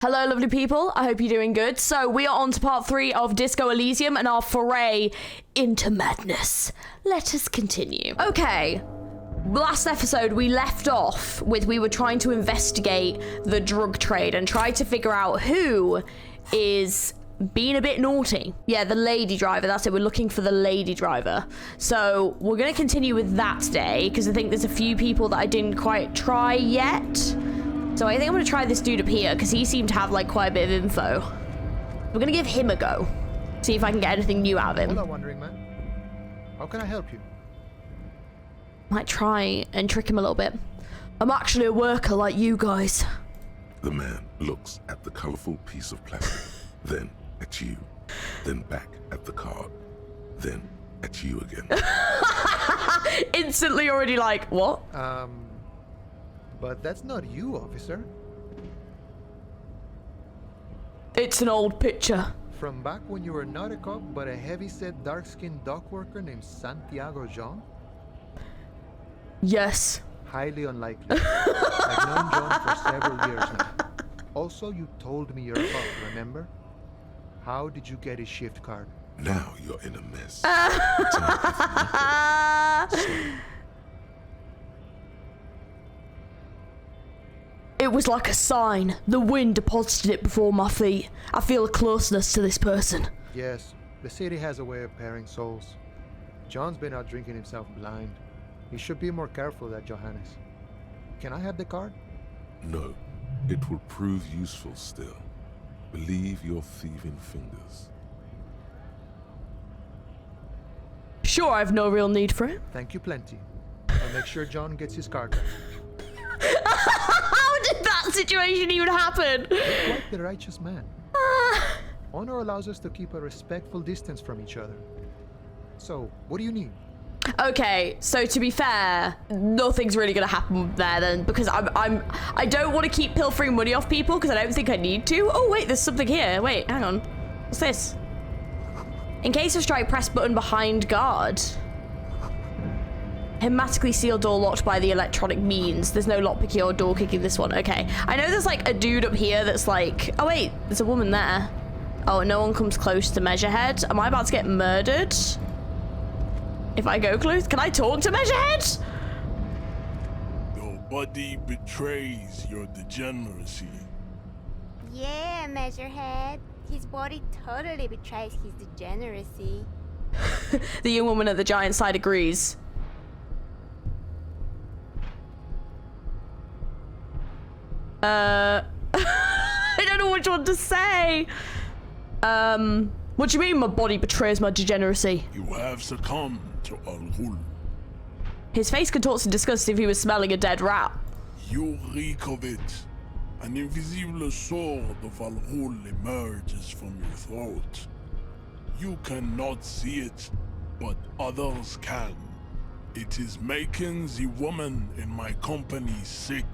Hello, lovely people. I hope you're doing good. So we are on to part 3 of Disco Elysium and our foray into madness. Let us continue. Okay. Last episode, we left off with we were trying to investigate the drug trade and try to figure out who is being a bit naughty. Yeah, the lady driver. That's it. We're looking for the lady driver. So we're going to continue with that today because I think there's a few people that I didn't quite try yet. So I think I'm going to try this dude up here because he seemed to have like quite a bit of info. We're going to give him a go. See if I can get anything new out of him. Hello, wandering man. How can I help you? Might try and trick him a little bit. I'm actually a worker like you guys. The man looks at the colorful piece of plastic, then at you, then back at the card, then at you again. Instantly already like, what? But that's not you, officer. It's an old picture. From back when you were not a cop, but a heavy-set, dark-skinned dock worker named Santiago John? Yes. Highly unlikely. I've known John for several years now. Also, you told me you're a cop, remember? How did you get his shift card? Now you're in a mess. It was like a sign. The wind deposited it before my feet. I feel a closeness to this person. Yes, the city has a way of pairing souls. John's been out drinking himself blind. He should be more careful of that Johannes. Can I have the card? No, it will prove useful still. Believe your thieving fingers. Sure, I've no real need for it. Thank you plenty. I'll make sure John gets his card back. How did that situation even happen? You're quite the righteous man. Honor allows us to keep a respectful distance from each other. So, what do you need? Okay, so to be fair, nothing's really gonna happen there then, because I don't want to keep pilfering money off people because I don't think I need to. Oh wait, there's something here. Wait, hang on. What's this? In case of strike, press button behind guard. Hermetically sealed door locked by the electronic means. There's no lockpicking or door kicking this one. Okay. I know there's like a dude up here that's like, oh wait, there's a woman there. Oh, no one comes close to Measurehead. Am I about to get murdered? If I go close, can I talk to Measurehead? Your body betrays your degeneracy. Yeah, Measurehead. His body totally betrays his degeneracy. The young woman at the giant side agrees. I don't know which one to say. What do you mean my body betrays my degeneracy? You have succumbed to Al-Ghul. His face contorts in disgust as if he was smelling a dead rat. You reek of it. An invisible sword of Al-Ghul emerges from your throat. You cannot see it, but others can. It is making the woman in my company sick.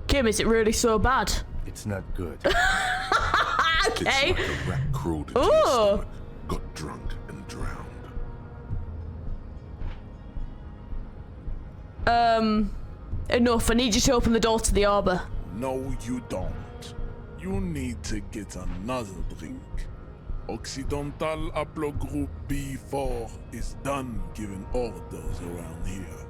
Kim, is it really so bad? It's not good. Okay. It's like a rat crawled into your stomach, got drunk and drowned. Enough. I need you to open the door to the arbor. No, you don't. You need to get another drink. Occidental Haplogroup B4 is done giving orders around here.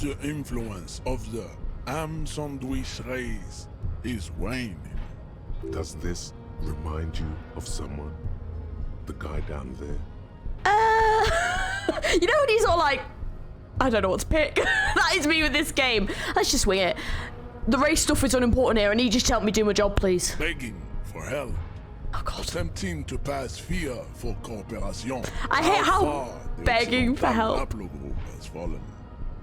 The influence of the ham sandwich race is waning. Does this remind you of someone? The guy down there? You know when he's all like, I don't know what to pick. That is me with this game. Let's just wing it. The race stuff is unimportant here. I need you to help me do my job, please. Begging for help. Oh, God. Attempting to pass fear for cooperation. I hate how far the begging for Occidental help. Haplogroup has fallen.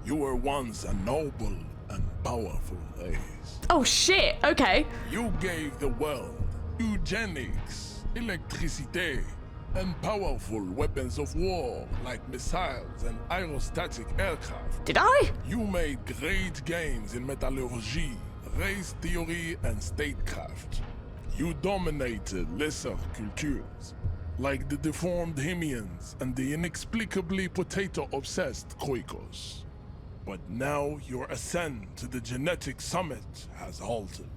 You were once a noble and powerful race. Oh, shit. Okay. You gave the world eugenics, electricity, and powerful weapons of war like missiles and aerostatic aircraft. Did I? You made great gains in metallurgy, race theory, and statecraft. You dominated lesser cultures, like the deformed Hemians and the inexplicably potato-obsessed Khoikos. But now your ascent to the genetic summit has halted.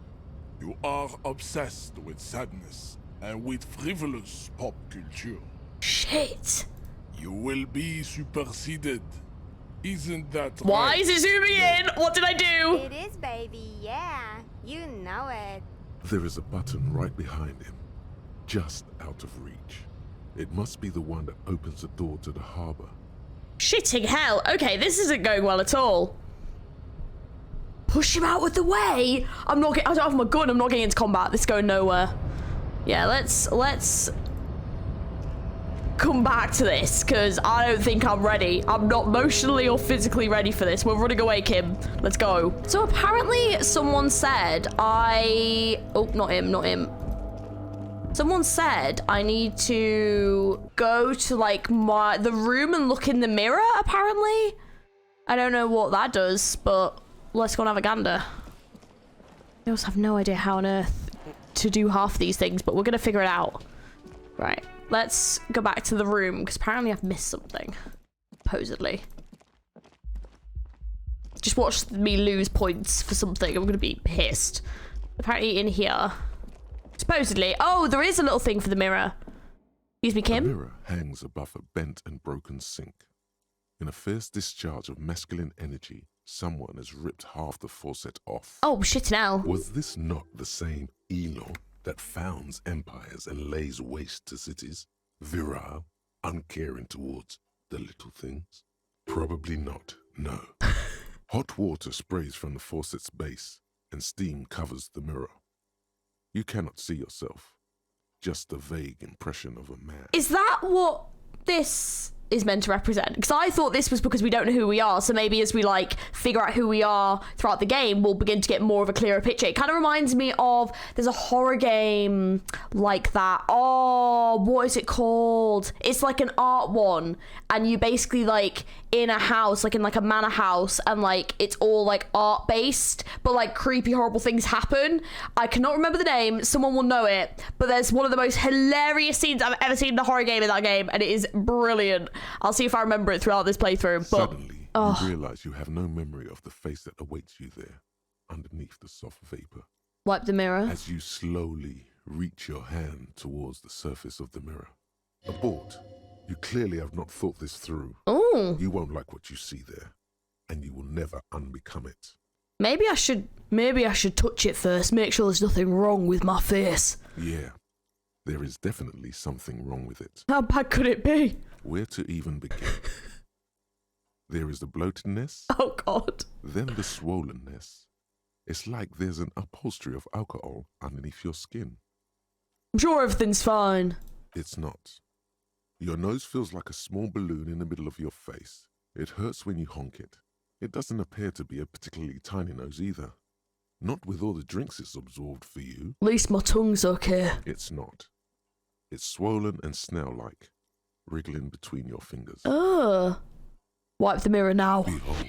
You are obsessed with sadness and with frivolous pop culture. Shit. You will be superseded. Isn't that Why right? is it zooming in? What did I do? It is, baby, yeah. You know it. There is a button right behind him, just out of reach. It must be the one that opens the door to the harbor. Shitting hell. Okay, this isn't going well at all. Push him out of the way. I don't have my gun. I'm not getting into combat. This is going nowhere. Yeah, let's come back to this, because I don't think I'm ready. I'm not emotionally or physically ready for this. We're running away, Kim. Let's go. So apparently someone said oh, not him. Someone said I need to go to like the room and look in the mirror, apparently. I don't know what that does, but let's go and have a gander. I also have no idea how on earth to do half these things, but we're gonna figure it out. Right, let's go back to the room, because apparently I've missed something. Supposedly. Just watch me lose points for something. I'm gonna be pissed. Apparently in here. Supposedly. Oh, there is a little thing for the mirror. Excuse me, Kim? The mirror hangs above a bent and broken sink. In a fierce discharge of masculine energy, someone has ripped half the faucet off. Oh, shit now. Was this not the same Elo that founds empires and lays waste to cities? Virile, uncaring towards the little things? Probably not, no. Hot water sprays from the faucet's base, and steam covers the mirror. You cannot see yourself, just a vague impression of a man. Is that what this is meant to represent? Because I thought this was because we don't know who we are, so maybe as we like figure out who we are throughout the game, we'll begin to get more of a clearer picture. It kind of reminds me of, there's a horror game like that. Oh, what is it called? It's like an art one, and you basically like in a house, like in like a manor house, and like it's all like art based, but like creepy horrible things happen. I cannot remember the name, someone will know it, but there's one of the most hilarious scenes I've ever seen in a horror game in that game, and it is brilliant. I'll see if I remember it throughout this playthrough. But suddenly, you realize you have no memory of the face that awaits you there, underneath the soft vapor. wipe the mirror. As you slowly reach your hand towards the surface of the mirror. Abort. You clearly have not thought this through. Oh, You won't like what you see there, and you will never unbecome it. maybe I should touch it first, make sure there's nothing wrong with my face. Yeah, there is definitely something wrong with it. How bad could it be? Where to even begin? There is the bloatedness, Oh God. then the swollenness. It's like there's an upholstery of alcohol underneath your skin. I'm sure everything's fine. It's not. Your nose feels like a small balloon in the middle of your face. It hurts when you honk it. It doesn't appear to be a particularly tiny nose either. Not with all the drinks it's absorbed for you. At least my tongue's okay. It's not. It's swollen and snail-like, wriggling between your fingers. Wipe the mirror now. Behold.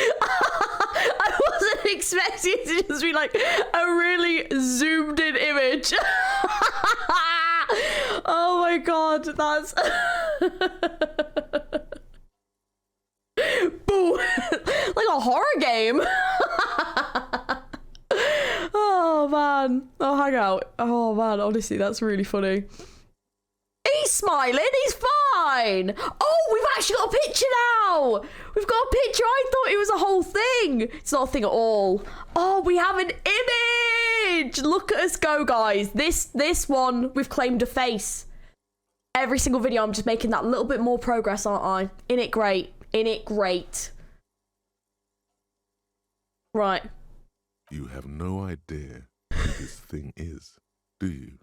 I wasn't expecting it to just be like a really zoomed in image. Oh my God, that's... Boo! Like a horror game. Oh man. Oh, hang out. Oh man, honestly, that's really funny. He's smiling, he's fine. Oh, we've actually got a picture now. We've got a picture. I thought it was a whole thing. It's not a thing at all. Oh, we have an image. Look at us go, guys. This one, we've claimed a face. Every single video, I'm just making that little bit more progress, aren't I? Ain't it great? Ain't it great? Right. You have no idea who this thing is, do you?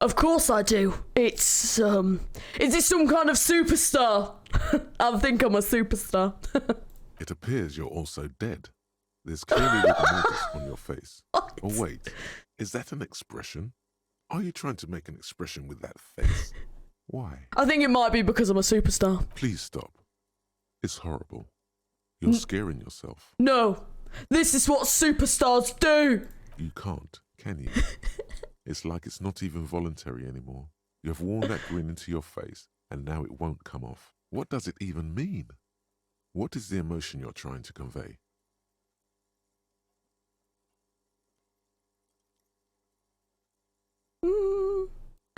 Of course I do. It's, is this some kind of superstar? I think I'm a superstar. It appears you're also dead. There's clearly rigor mortis on your face. What? Oh wait, is that an expression? Are you trying to make an expression with that face? Why? I think it might be because I'm a superstar. Please stop. It's horrible. You're scaring yourself. No, this is what superstars do. You can't, can you? It's like it's not even voluntary anymore. You have worn that grin into your face, and now it won't come off. What does it even mean? What is the emotion you're trying to convey?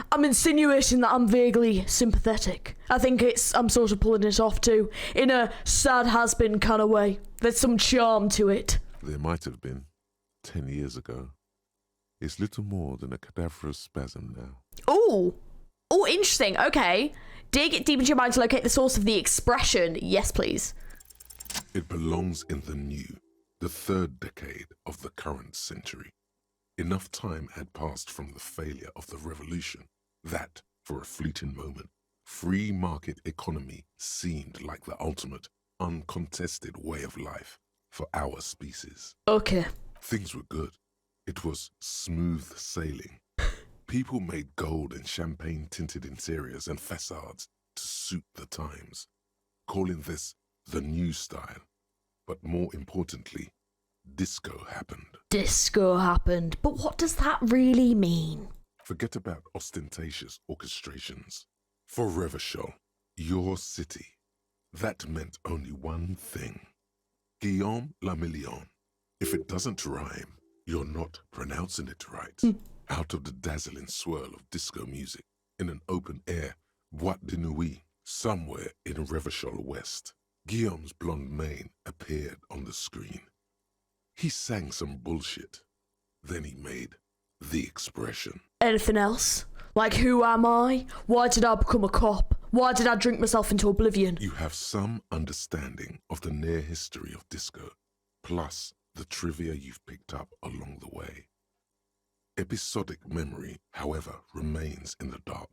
I'm insinuating that I'm vaguely sympathetic. I think I'm sort of pulling it off too, in a sad has-been kind of way. There's some charm to it. There might have been 10 years ago. It's little more than a cadaverous spasm now. Oh, interesting. Okay. Dig deep into your mind to locate the source of the expression. Yes, please. It belongs in the new, the third decade of the current century. Enough time had passed from the failure of the revolution that, for a fleeting moment, free market economy seemed like the ultimate, uncontested way of life for our species. Okay. Things were good. It was smooth sailing. People made gold and champagne-tinted interiors and facades to suit the times, calling this the new style. But more importantly, disco happened. Disco happened. But what does that really mean? Forget about ostentatious orchestrations. For Revachol, your city, that meant only one thing. Guillaume le Million. If it doesn't rhyme, you're not pronouncing it right. Out of the dazzling swirl of disco music, in an open-air boîte de nuit, somewhere in Revachol West, Guillaume's blonde mane appeared on the screen. He sang some bullshit. Then he made the expression. Anything else? Like, who am I? Why did I become a cop? Why did I drink myself into oblivion? You have some understanding of the near history of disco, plus the trivia you've picked up along the way. Episodic memory, however, remains in the dark.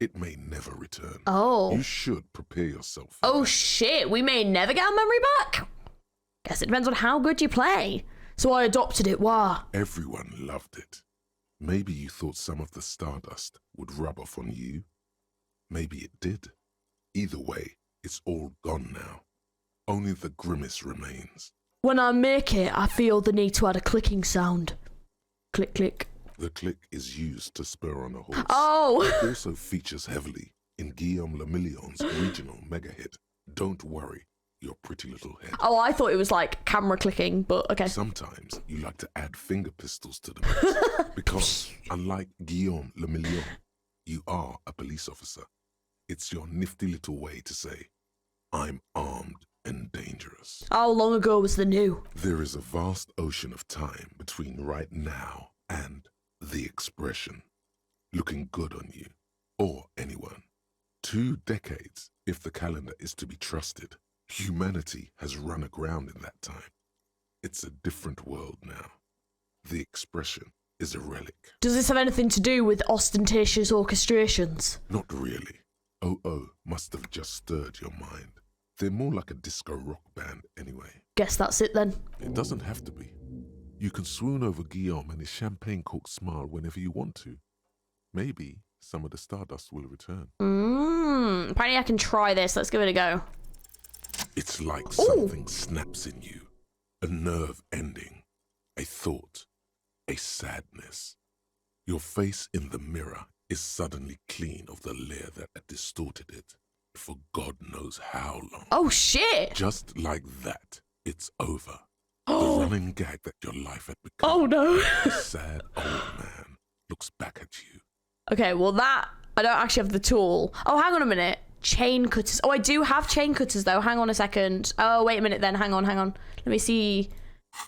It may never return. Oh. You should prepare yourself. Oh shit, we may never get our memory back? Guess it depends on how good you play. So I adopted it, why? Everyone loved it. Maybe you thought some of the stardust would rub off on you. Maybe it did. Either way, it's all gone now. Only the grimace remains. When I make it, I feel the need to add a clicking sound. Click, click. The click is used to spur on a horse. Oh! It also features heavily in Guillaume le Million's regional mega hit, Don't Worry, Your Pretty Little Head. Oh, I thought it was like camera clicking, but okay. Sometimes you like to add finger pistols to the mix because, unlike Guillaume le Million, you are a police officer. It's your nifty little way to say, I'm armed and dangerous. How long ago was the new? There is a vast ocean of time between right now and the expression, looking good on you, or anyone. 2 decades, if the calendar is to be trusted. Humanity has run aground in that time. It's a different world now. The expression is a relic. Does this have anything to do with ostentatious orchestrations? Not really. Oh must have just stirred your mind. They're more like a disco rock band anyway. Guess that's it then. It doesn't have to be. You can swoon over Guillaume and his champagne-corked smile whenever you want to. Maybe some of the stardust will return. Apparently I can try this. Let's give it a go. It's like something snaps in you. A nerve ending. A thought. A sadness. Your face in the mirror is suddenly clean of the layer that had distorted it for God knows how long. Oh shit! Just like that, it's over. The running gag that your life had become. Oh no! A sad old man looks back at you. Okay, well that, I don't actually have the tool. Oh, hang on a minute. Chain cutters. Oh, I do have chain cutters though. Hang on a second. Oh, wait a minute then. Hang on. Let me see.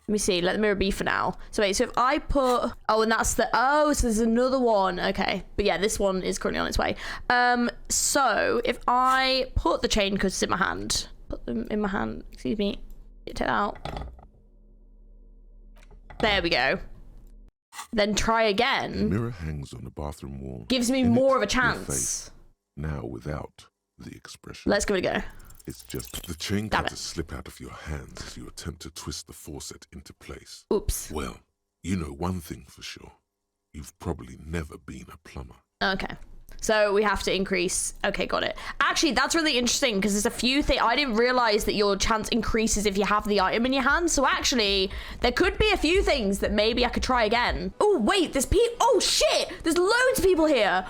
Let the mirror be for now. So wait, so if I put, oh, and that's the, oh, so there's another one. Okay. But yeah, this one is currently on its way. So if I put the chain cutters in my hand, excuse me, take that out. There we go. Then try again. The mirror hangs on the bathroom wall. Gives me more of a chance. Now without the expression. Let's give it a go. It's just the chain cutters slip out of your hands as you attempt to twist the faucet into place. Oops. Well, you know one thing for sure. You've probably never been a plumber. Okay. So we have to increase. Okay, got it. Actually, that's really interesting because there's a few things. I didn't realize that your chance increases if you have the item in your hand. So actually, there could be a few things that maybe I could try again. Oh, wait, oh shit. There's loads of people here.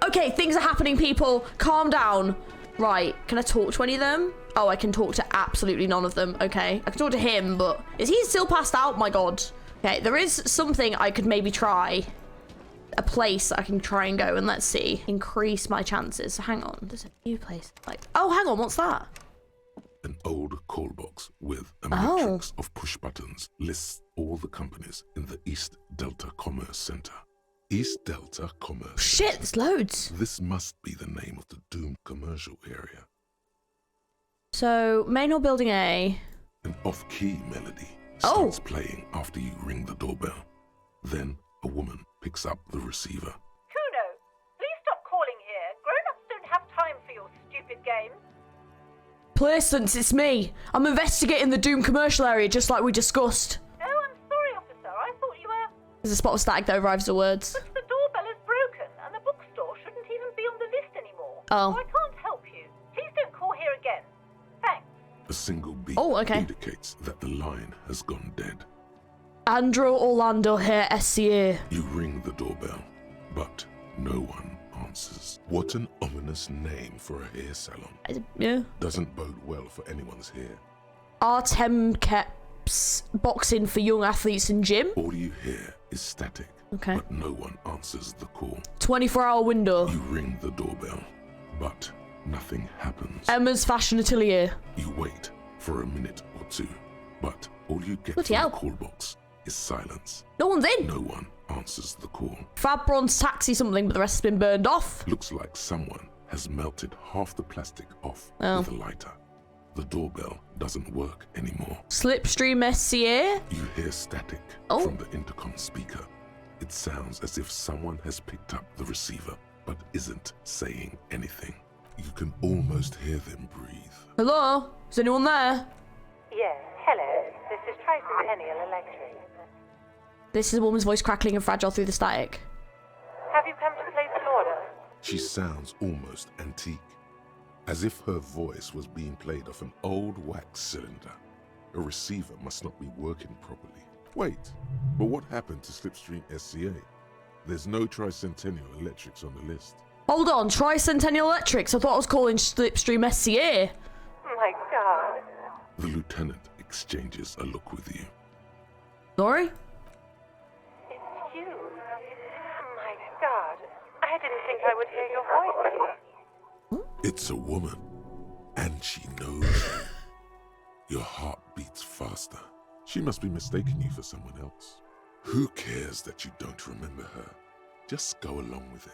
Okay, things are happening, people. Calm down. Right, can I talk to any of them? Oh, I can talk to absolutely none of them. Okay, I can talk to him, but is he still passed out? My God. Okay, there is something I could maybe try. A place I can try and go, and let's see. Increase my chances. So hang on, there's a new place. Like, oh, hang on, what's that? An old call box with a matrix of push buttons lists all the companies in the East Delta Commerce Center. East Delta Commerce. Shit, there's loads. This must be the name of the doomed commercial area. So, main hall building A. An off-key melody starts playing after you ring the doorbell. Then a woman picks up the receiver. Kuno, please stop calling here. Grown-ups don't have time for your stupid games. Placence, it's me. I'm investigating the doomed commercial area just like we discussed. Oh, I'm sorry, officer. I thought you were... There's a spot of static that arrives the words. But the doorbell is broken, and the bookstore shouldn't even be on the list anymore. Oh. So I can't help you. Please don't call here again. Thanks. A single beep indicates that the line has gone dead. Andrew Orlando here, SCA. You ring the doorbell, but no one answers. What an ominous name for a hair salon. Yeah. Doesn't bode well for anyone's hair. Artem Keps boxing for young athletes in gym. All you hear is static, but no one answers the call. 24-hour window. You ring the doorbell, but nothing happens. Emma's Fashion Atelier. You wait for a minute or two, but all you get Bloody from hell. the call box is silence. No one's in. No one answers the call. Fabron's taxi something, but the rest has been burned off. Looks like someone has melted half the plastic off with a lighter. The doorbell doesn't work anymore. Slipstream SCA. You hear static from the intercom speaker. It sounds as if someone has picked up the receiver, but isn't saying anything. You can almost hear them breathe. Hello? Is anyone there? Yes, hello. This is Tricentennial Electric. This is a woman's voice crackling and fragile through the static. Have you come to place an order? She sounds almost antique, as if her voice was being played off an old wax cylinder. A receiver must not be working properly. Wait, but what happened to Slipstream SCA? There's no Tricentennial Electrics on the list. Hold on, Tricentennial Electrics. I thought I was calling Slipstream SCA. My God. The lieutenant exchanges a look with you. Sorry? It's you. My God. I didn't think I would hear your voice. It's a woman, and she knows you. Your heart beats faster. She must be mistaking you for someone else. Who cares that you don't remember her? Just go along with it.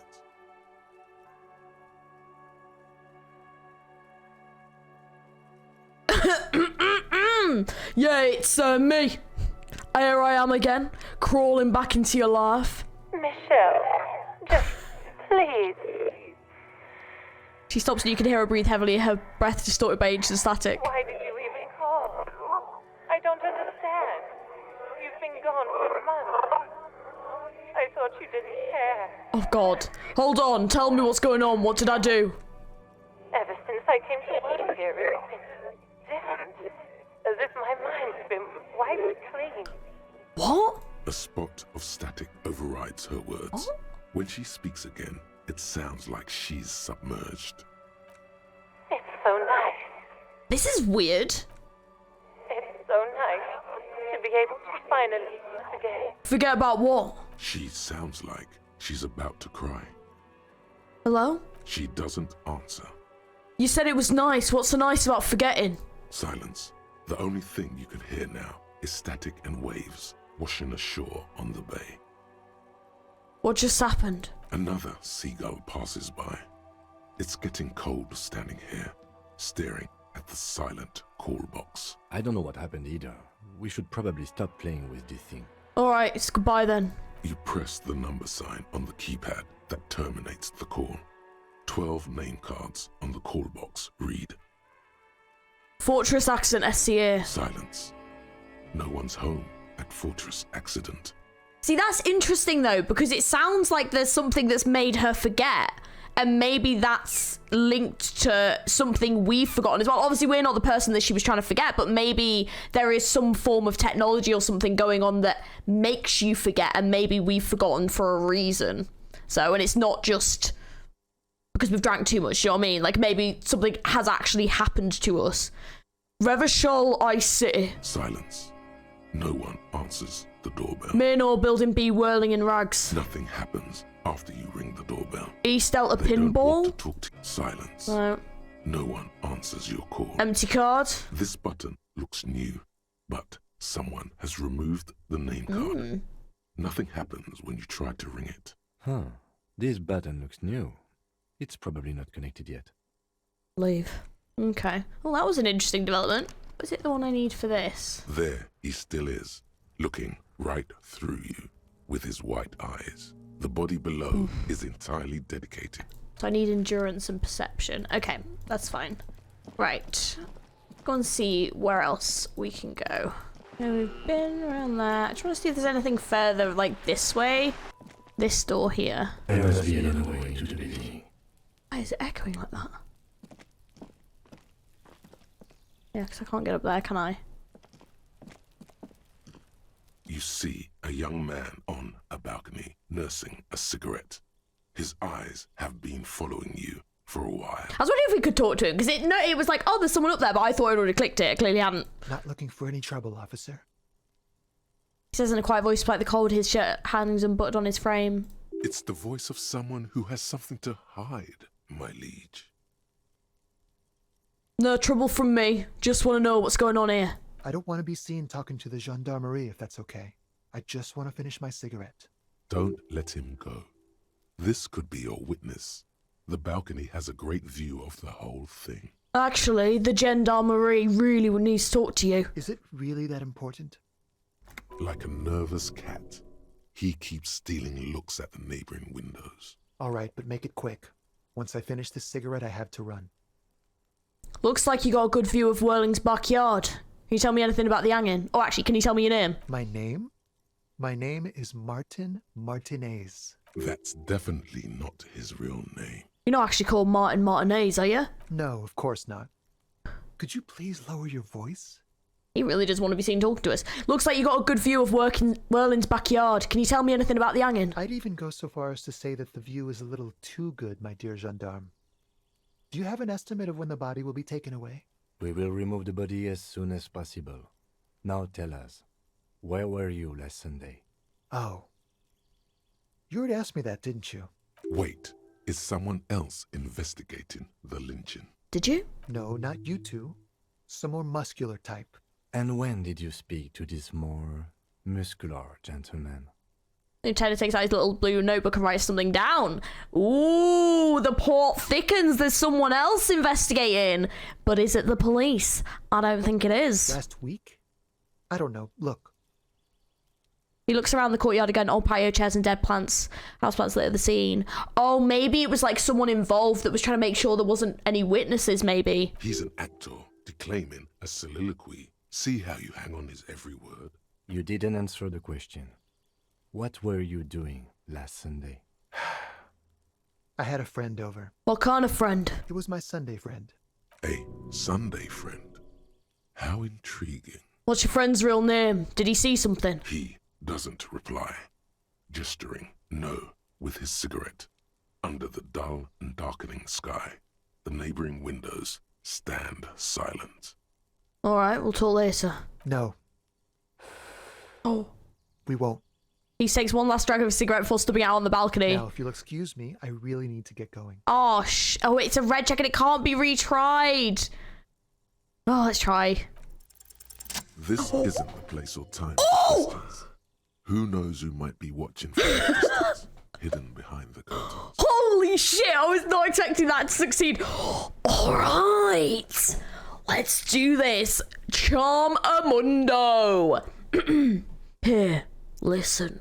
Yeah, it's me. Here I am again, crawling back into your life. Michelle, just please. She stops and you can hear her breathe heavily, her breath distorted by ancient static. Why did you even call? I don't understand. You've been gone for months. I thought you didn't care. Oh God. Hold on, tell me what's going on. What did I do? Ever since I came to work here, it's been different. As if my mind's been wiped clean. What? A spot of static overrides her words. When she speaks again, it sounds like she's submerged. It's so nice. This is weird. It's so nice to be able to finally forget. Forget about what? She sounds like she's about to cry. Hello? She doesn't answer. You said it was nice. What's so nice about forgetting? Silence. The only thing you can hear now is static and waves washing ashore on the bay. What just happened? Another seagull passes by. It's getting cold standing here, staring at the silent call box. I don't know what happened either. We should probably stop playing with this thing. Alright, it's goodbye then. You press the number sign on the keypad that terminates the call. 12 name cards on the call box read. Fortress Accident SCA. Silence. No one's home at Fortress Accident. See, that's interesting though, because it sounds like there's something that's made her forget. And maybe that's linked to something we've forgotten as well. Obviously, we're not the person that she was trying to forget, but maybe there is some form of technology or something going on that makes you forget, and maybe we've forgotten for a reason. So, and it's not just because we've drank too much, you know what I mean? Like, maybe something has actually happened to us. Revachol Ice City. Silence. No one answers the doorbell. Main or Building B whirling in rags. Nothing happens after you ring the doorbell. East Delta They don't want to Pinball. talk to you. Silence. No. No one answers your call. Empty card. This button looks new, but someone has removed the name card. Nothing happens when you try to ring it. Huh. This button looks new. It's probably not connected yet. Leave. Okay. Well, that was an interesting development. Was it the one I need for this? There he still is, looking right through you with his white eyes. The body below is entirely dedicated. So I need endurance and perception. Okay, that's fine. Right. Go and see where else we can go. Okay, we've been around there. I just want to see if there's anything further, like this way. This door here. There must be another way to the building. Why is it echoing like that? Yeah, because I can't get up there, can I? You see a young man on a balcony nursing a cigarette. His eyes have been following you for a while. I was wondering if we could talk to him, because it was like, oh, there's someone up there, but I thought I'd already clicked it. I clearly hadn't. Not looking for any trouble, officer. He says in a quiet voice, like the cold, his shirt hangs unbuttoned on his frame. It's the voice of someone who has something to hide, my liege. No trouble from me. Just want to know what's going on here. I don't want to be seen talking to the gendarmerie if that's okay. I just want to finish my cigarette. Don't let him go. This could be your witness. The balcony has a great view of the whole thing. Actually, the gendarmerie really needs to talk to you. Is it really that important? Like a nervous cat, he keeps stealing looks at the neighboring windows. All right, but make it quick. Once I finish this cigarette, I have to run. Looks like you got a good view of Whirling's backyard. Can you tell me anything about the hanging? Oh, actually, can you tell me your name? My name? My name is Martin Martinez. That's definitely not his real name. You're not actually called Martin Martinez, are you? No, of course not. Could you please lower your voice? He really does want to be seen talking to us. Looks like you got a good view of Whirling's backyard. Can you tell me anything about the hanging? I'd even go so far as to say that the view is a little too good, my dear gendarme. Do you have an estimate of when the body will be taken away? We will remove the body as soon as possible. Now tell us, where were you last Sunday? Oh. You already asked me that, didn't you? Wait, is someone else investigating the lynching? Did you? No, not you two. Some more muscular type. And when did you speak to this more muscular gentleman? Lieutenant takes out his little blue notebook and writes something down. Ooh, the plot thickens. There's someone else investigating. But is it the police? I don't think it is. Last week? I don't know. Look. He looks around the courtyard again. Old patio chairs and dead plants. Houseplants litter the scene. Oh, maybe it was like someone involved that was trying to make sure there wasn't any witnesses, maybe. He's an actor declaiming a soliloquy. See how you hang on his every word? You didn't answer the question. What were you doing last Sunday? I had a friend over. What kind of friend? It was my Sunday friend. A Sunday friend. How intriguing. What's your friend's real name? Did he see something? He doesn't reply, gesturing no with his cigarette. Under the dull and darkening sky, the neighboring windows stand silent. All right, we'll talk later. No. Oh. We won't. He takes one last drag of his cigarette before stepping out on the balcony. Now, if you'll excuse me, I really need to get going. Oh, oh, it's a red check and it can't be retried. Oh, let's try. This isn't the place or time for questions. Who knows who might be watching from a distance, hidden behind the curtains. Holy shit, I was not expecting that to succeed. All right, let's do this. Charm Amundo. Here, listen.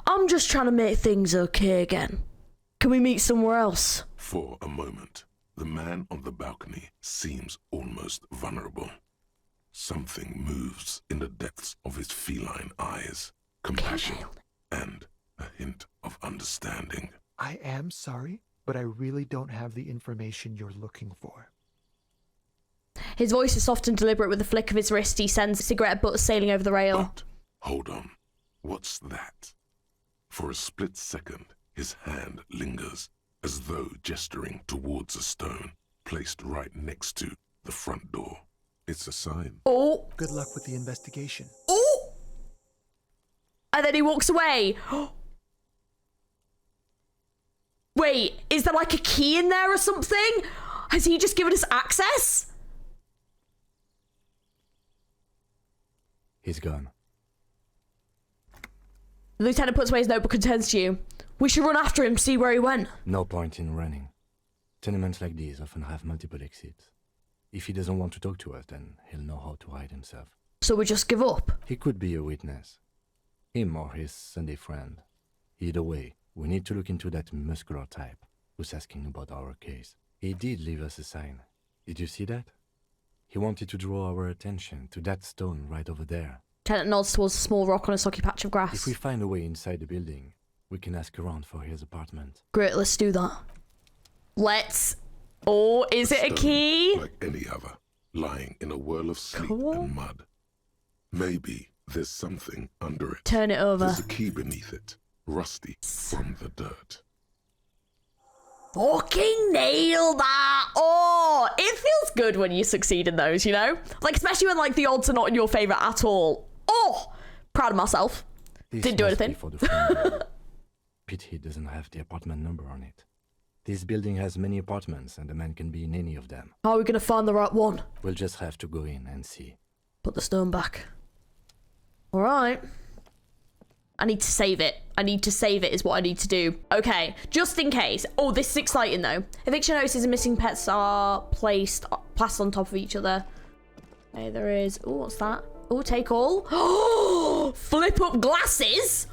I'm just trying to make things okay again. Can we meet somewhere else? For a moment, the man on the balcony seems almost vulnerable. Something moves in the depths of his feline eyes. Compassion and a hint of understanding. I am sorry, but I really don't have the information you're looking for. His voice is soft and deliberate. With a flick of his wrist, he sends cigarette butts sailing over the rail. But, hold on. What's that? For a split second, his hand lingers, as though gesturing towards a stone placed right next to the front door. It's a sign. Oh. Good luck with the investigation. Oh. And then he walks away. Wait, is there like a key in there or something? Has he just given us access? He's gone. The lieutenant puts away his notebook and turns to you. We should run after him, see where he went. No point in running. Tenements like these often have multiple exits. If he doesn't want to talk to us, then he'll know how to hide himself. So we just give up? He could be a witness. Him or his Sunday friend. Either way, we need to look into that muscular type who's asking about our case. He did leave us a sign. Did you see that? He wanted to draw our attention to that stone right over there. Lieutenant nods towards a small rock on a soggy patch of grass. If we find a way inside the building, we can ask around for his apartment. Great, let's do that. Let's... Oh, is it a key? Like any other, lying in a whirl of sleep and mud. Maybe there's something under it. Turn it over. There's a key beneath it, rusty from the dirt. Fucking nail that! Oh, it feels good when you succeed in those, you know? Like, especially when, like, the odds are not in your favour at all. Oh! Proud of myself. This Didn't do must anything. be for the phone. Pity doesn't have the apartment number on it. This building has many apartments, and the man can be in any of them. How are we gonna find the right one? We'll just have to go in and see. Put the stone back. Alright. I need to save it. I need to save it is what I need to do. Okay, just in case. Oh, this is exciting though. Eviction notices and missing pets are plastered on top of each other. Okay, there is... Oh, what's that? Oh, take all. Oh, flip up glasses?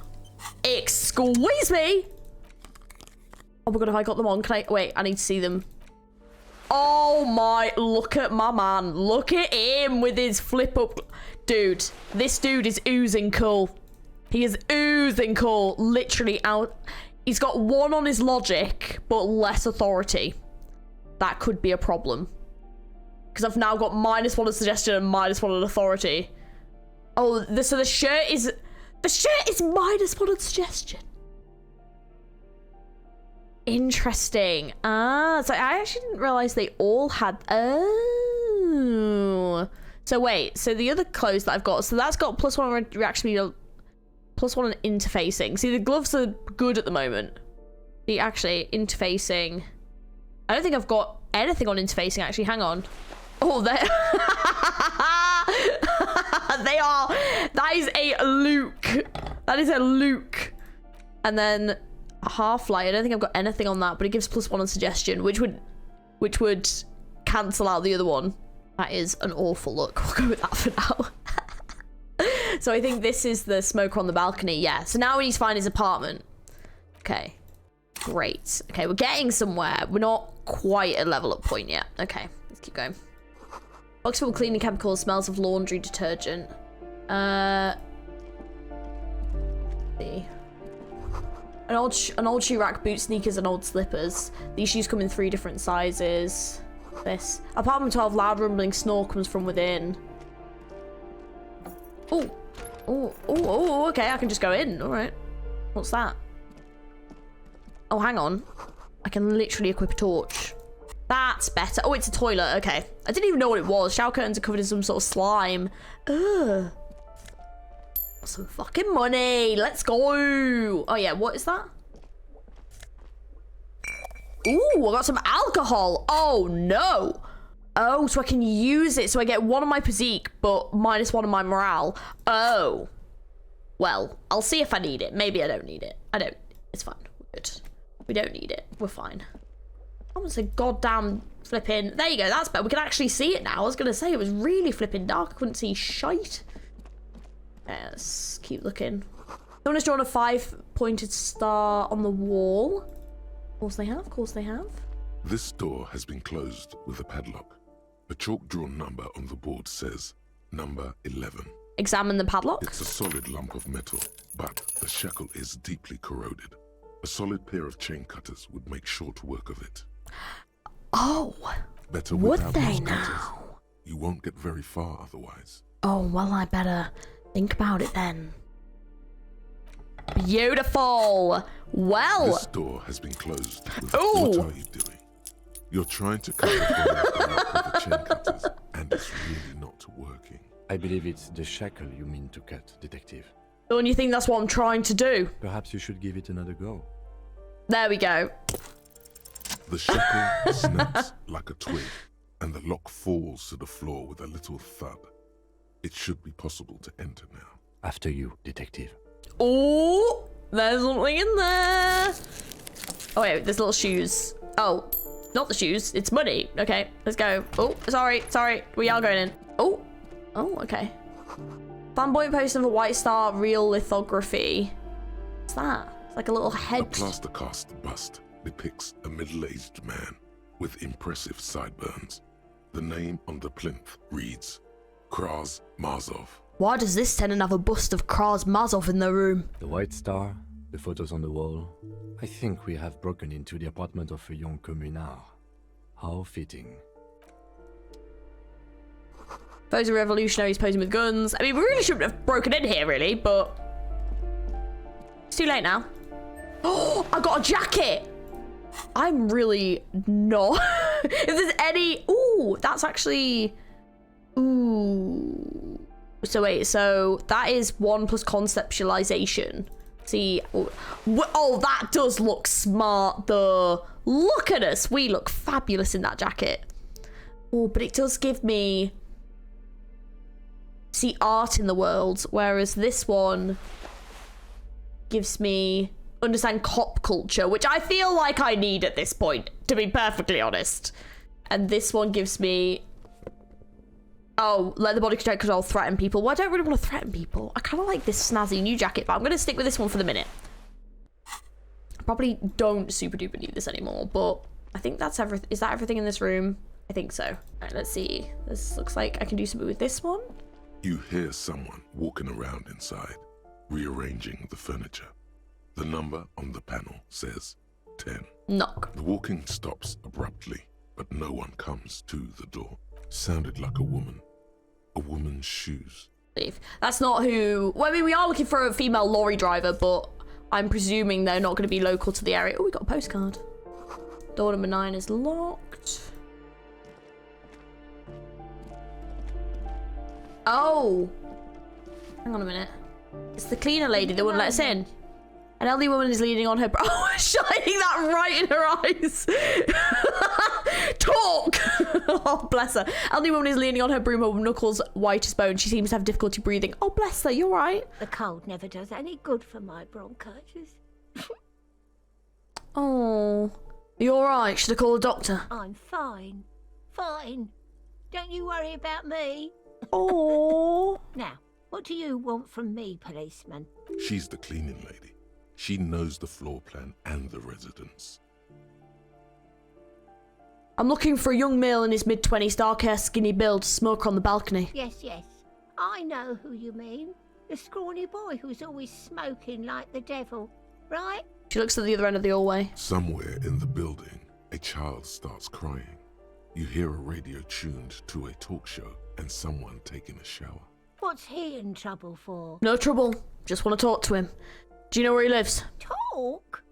Excuse me. Oh my god, have I got them on? Can I... Wait, I need to see them. Oh my... Look at my man. Look at him with his flip up... Dude, this dude is oozing cool. He is oozing cool. Literally out... He's got one on his logic, but less authority. That could be a problem. Because I've now got -1 on suggestion and -1 on authority. Oh, so the shirt is... The shirt is -1 on suggestion. Interesting. Ah, so I actually didn't realize they all had... Oh. So wait, so the other clothes that I've got, so that's got +1 reaction speed, +1 on interfacing. See, the gloves are good at the moment. The actually interfacing... I don't think I've got anything on interfacing, actually. Hang on. Oh, they they are... That is a Luke. That is a Luke. And then... Half-light. I don't think I've got anything on that, but it gives +1 on suggestion, which would cancel out the other one. That is an awful look. We'll go with that for now. So I think this is the smoker on the balcony. Yeah. So now we need to find his apartment. Okay. Great. Okay, we're getting somewhere. We're not quite at level up point yet. Okay, let's keep going. Box full of cleaning chemicals, smells of laundry detergent. See. An old shoe rack, boot sneakers, and old slippers. These shoes come in 3 different sizes. This. Apartment 12, loud rumbling snore comes from within. Oh. Oh, okay, I can just go in. Alright. What's that? Oh, hang on. I can literally equip a torch. That's better. Oh, it's a toilet. Okay. I didn't even know what it was. Shower curtains are covered in some sort of slime. Ugh. Some fucking money. Let's go. Oh yeah, what is that? Ooh, I got some alcohol. Oh no. Oh, so I can use it. So I get 1 on my physique, but -1 on my morale. Oh. Well, I'll see if I need it. Maybe I don't need it. I don't. It's fine. We're good. We don't need it. We're fine. I was a goddamn flipping. There you go. That's better. We can actually see it now. I was going to say it was really flipping dark. I couldn't see shite. Let's keep looking. Someone has drawn a 5-pointed star on the wall. Of course they have. Of course they have. This door has been closed with a padlock. A chalk-drawn number on the board says number 11. Examine the padlock. It's a solid lump of metal, but the shackle is deeply corroded. A solid pair of chain cutters would make short work of it. Oh. Better would without they those cutters. now? You won't get very far otherwise. Oh, well, I better think about it then. Beautiful. Well. This door has been closed. Ooh. What are you doing? You're trying to cut the door with the chain cutters, and it's really not working. I believe it's the shackle you mean to cut, Detective. Don't you think that's what I'm trying to do? Perhaps you should give it another go. There we go. The shackle snaps like a twig, and the lock falls to the floor with a little thud. It should be possible to enter now. After you, Detective. Oh, there's something in there. Oh wait, there's little shoes. Oh, not the shoes. It's money. Okay, let's go. Oh, sorry. We are going in. Oh, okay. Flamboyant poster of a White Star real lithography. What's that? It's like a little head. A plaster cast bust depicts a middle-aged man with impressive sideburns. The name on the plinth reads Kraz Mazov. Why does this tenant have a bust of Kraz Mazov in the room? The White Star, the photos on the wall. I think we have broken into the apartment of a young communard. How fitting. Those are revolutionaries posing with guns. I mean, we really shouldn't have broken in here, really, but it's too late now. Oh, I got a jacket. I'm really not. If there's any, ooh, that's actually, ooh. So wait, so that is 1 plus conceptualization. See, oh, that does look smart though. Look at us, we look fabulous in that jacket. Oh, but it does give me, see, art in the world, whereas this one gives me understand cop culture, which I feel like I need at this point, to be perfectly honest. And this one gives me, oh, let the body control threaten people. Well, I don't really want to threaten people. I kind of like this snazzy new jacket, but I'm going to stick with this one for the minute. I probably don't super duper need this anymore, but I think that's everything. Is that everything in this room? I think so. All right, let's see. This looks like I can do something with this one. You hear someone walking around inside, rearranging the furniture. The number on the panel says 10. Knock. The walking stops abruptly, but no one comes to the door. Sounded like a woman. A woman's shoes. That's not who... Well, I mean, we are looking for a female lorry driver, but I'm presuming they're not going to be local to the area. Oh, we got a postcard. Door number 9 is locked. Oh. Hang on a minute. It's the cleaner lady that wouldn't let us in. An elderly woman is leaning on her... Oh, shining that right in her eyes. Talk! Oh, bless her. Elderly woman is leaning on her broom, her knuckles white as bone. She seems to have difficulty breathing. Oh, bless her. You're right. The cold never does any good for my bronchitis. Oh. You're right. Should I call a doctor? I'm fine. Fine. Don't you worry about me. Oh. Now, what do you want from me, policeman? She's the cleaning lady. She knows the floor plan and the residence. I'm looking for a young male in his mid-20s, dark hair, skinny build, smoker on the balcony. Yes. I know who you mean. The scrawny boy who's always smoking like the devil, right? She looks at the other end of the hallway. Somewhere in the building, a child starts crying. You hear a radio tuned to a talk show and someone taking a shower. What's he in trouble for? No trouble. Just want to talk to him. Do you know where he lives? Talk?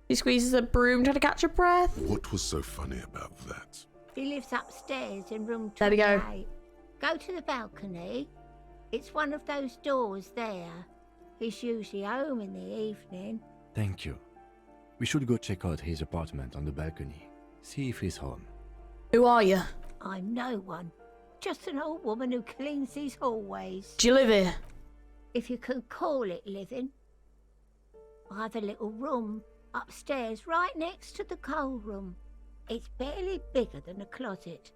He squeezes a broom trying to catch a breath. What was so funny about that? He lives upstairs in room 28. There we go. Go to the balcony. It's one of those doors there. He's usually home in the evening. Thank you. We should go check out his apartment on the balcony. See if he's home. Who are you? I'm no one. Just an old woman who cleans these hallways. Do you live here? If you can call it living. I have a little room upstairs right next to the coal room. It's barely bigger than a closet.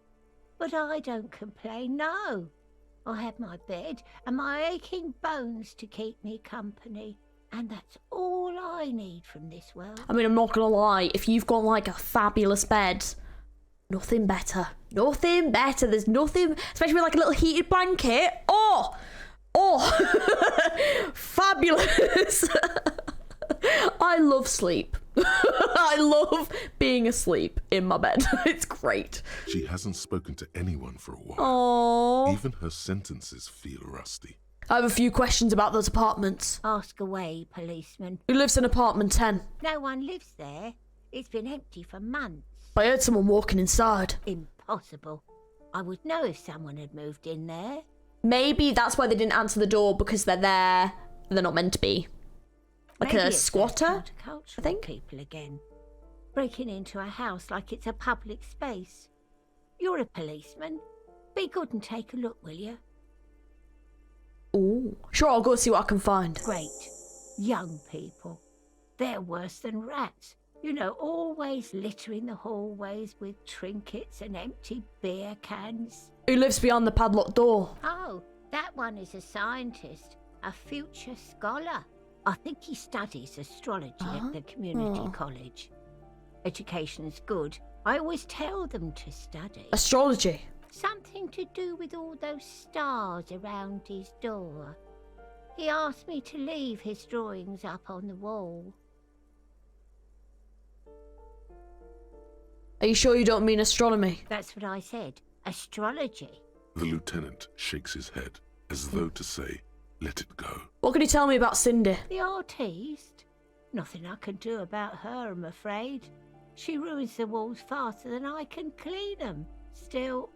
But I don't complain, no. I have my bed and my aching bones to keep me company. And that's all I need from this world. I mean, I'm not going to lie. If you've got like a fabulous bed, nothing better. Nothing better. There's nothing, especially with like a little heated blanket. Oh, fabulous. I love sleep. I love being asleep in my bed. It's great. She hasn't spoken to anyone for a while. Aww. Even her sentences feel rusty. I have a few questions about those apartments. Ask away, policeman. Who lives in apartment 10? No one lives there. It's been empty for months. I heard someone walking inside. Impossible. I would know if someone had moved in there. Maybe that's why they didn't answer the door, because they're there. They're not meant to be. Like Maybe a it's squatter, countercultural I think. people again. Breaking into a house like it's a public space. You're a policeman. Be good and take a look, will you? Ooh. Sure, I'll go see what I can find. Great. Young people. They're worse than rats. You know, always littering the hallways with trinkets and empty beer cans. Who lives beyond the padlocked door? Oh, that one is a scientist, a future scholar. I think he studies astrology at the community college. Education's good. I always tell them to study. Astrology. Something to do with all those stars around his door. He asked me to leave his drawings up on the wall. Are you sure you don't mean astronomy? That's what I said. Astrology. The lieutenant shakes his head, as though to say, let it go. What can you tell me about Cindy? The artiste? Nothing I can do about her, I'm afraid. She ruins the walls faster than I can clean them. Still,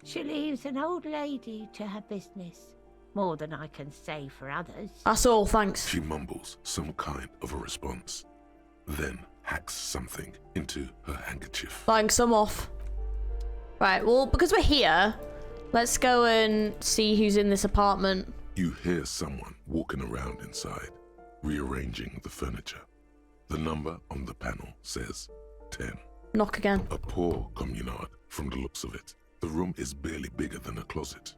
she leaves an old lady to her business. More than I can say for others. That's all, thanks. She mumbles some kind of a response, then hacks something into her handkerchief. Thanks, I'm off. Right, well, because we're here, let's go and see who's in this apartment. You hear someone walking around inside, rearranging the furniture. The number on the panel says 10. Knock again. A poor communard from the looks of it. The room is barely bigger than a closet.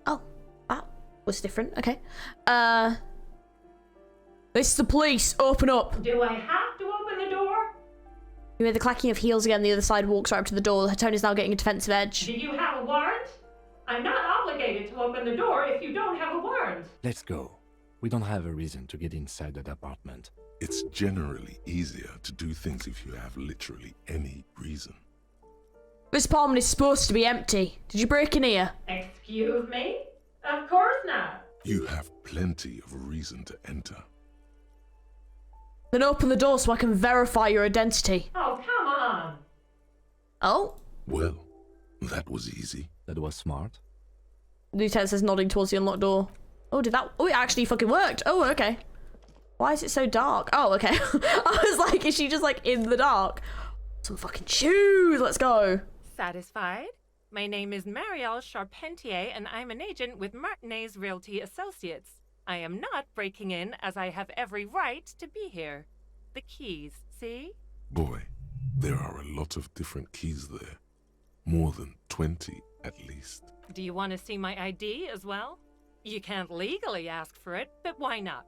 Oh, that was different. Okay. This is the police. Open up. Do I have to open the door? You hear the clacking of heels again. The other side walks right up to the door. Her tone is now getting a defensive edge. Do you have a warrant? I'm not obligated to open the door if you don't have a warrant. Let's go. We don't have a reason to get inside that apartment. It's generally easier to do things if you have literally any reason. This apartment is supposed to be empty. Did you break in here? Excuse me? Of course not. You have plenty of reason to enter. Then open the door so I can verify your identity. Oh, come on. Oh? Well, that was easy. That was smart. Lieutenant says, nodding towards the unlocked door. Oh, did that? Oh, it actually fucking worked. Oh, okay. Why is it so dark? Oh, okay. I was like, is she just like in the dark? Some fucking shoes. Let's go. Satisfied? My name is Marielle Charpentier, and I'm an agent with Martinez Realty Associates. I am not breaking in, as I have every right to be here. The keys, see? Boy, there are a lot of different keys there. More than 20 at least. Do you want to see my ID as well? You can't legally ask for it, but why not?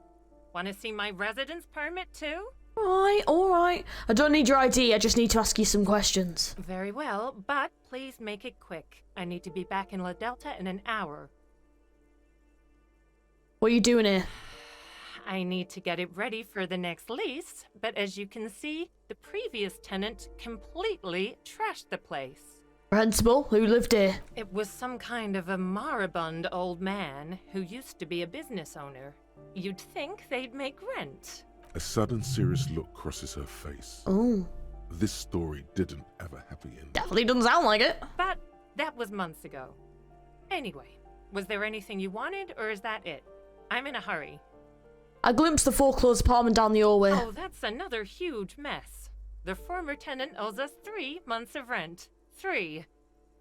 Want to see my residence permit too? All right. I don't need your ID. I just need to ask you some questions. Very well, but please make it quick. I need to be back in La Delta in an hour. What are you doing here? I need to get it ready for the next lease, but as you can see, the previous tenant completely trashed the place. Principal, who lived here? It was some kind of a moribund old man who used to be a business owner. You'd think they'd make rent. A sudden serious look crosses her face. Oh. This story didn't have a happy ending. Definitely doesn't sound like it. But that was months ago. Anyway, was there anything you wanted, or is that it? I'm in a hurry. I glimpsed the foreclosed apartment down the hallway. Oh, that's another huge mess. The former tenant owes us 3 months of rent. 3.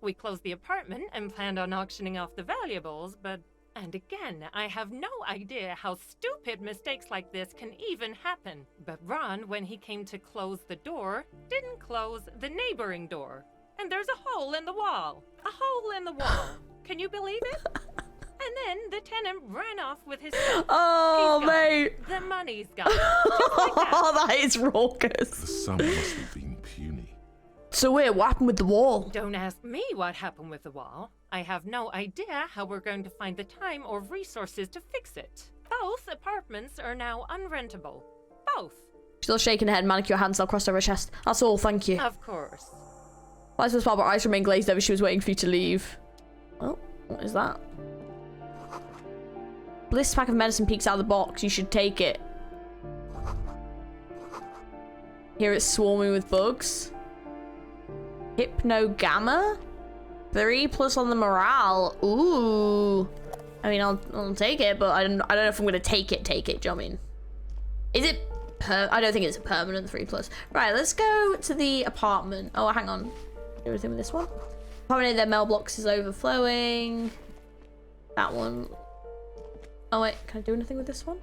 We closed the apartment and planned on auctioning off the valuables, but... And again, I have no idea how stupid mistakes like this can even happen. But Ron, when he came to close the door, didn't close the neighboring door. And there's a hole in the wall. A hole in the wall. Can you believe it? And then the tenant ran off with his stuff. Oh, mate. The money's gone. Just like that. Oh, that is raucous. The sum must have been puny. So wait, what happened with the wall? Don't ask me what happened with the wall. I have no idea how we're going to find the time or resources to fix it. Both apartments are now unrentable. Both. Still shaking her head, manicure hands, I'll cross over her chest. That's all, thank you. Of course. Why does Barbara eyes remain glazed over? She was waiting for you to leave. Oh, what is that? Bliss pack of medicine peeks out of the box. You should take it. Here it's swarming with bugs. Hypno Gamma? 3+ on the morale. Ooh. I mean, I'll take it, but I don't know if I'm gonna take it. Do you know what I mean? Is it? I don't think it's a permanent 3+. Right, let's go to the apartment. Oh, hang on. Everything with this one. Apartment, their mailbox is overflowing. That one. Oh wait, can I do anything with this one?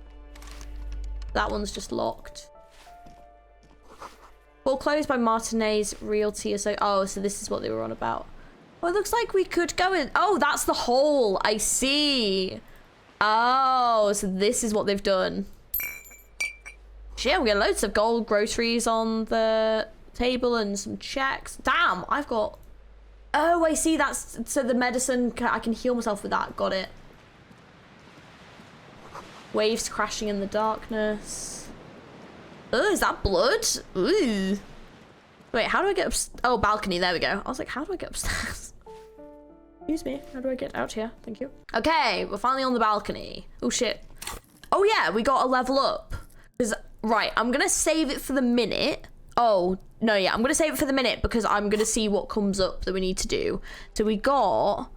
That one's just locked. Foreclosed by Martinez Realty. Oh, so this is what they were on about. Oh, it looks like we could go in. Oh, that's the hole. I see. Oh, so this is what they've done. Yeah, we got loads of gold groceries on the table and some checks. Damn, I've got... Oh, I see. That's... So the medicine, I can heal myself with that. Got it. Waves crashing in the darkness. Oh, is that blood? Ooh. Wait, how do I get up? Oh, balcony. There we go. I was like, how do I get upstairs? Excuse me. How do I get out here? Thank you. Okay, we're finally on the balcony. Oh, shit. Oh, yeah, we got a level up. Because, right, I'm going to save it for the minute. Oh, no, yeah, I'm going to save it for the minute because I'm going to see what comes up that we need to do. So we got...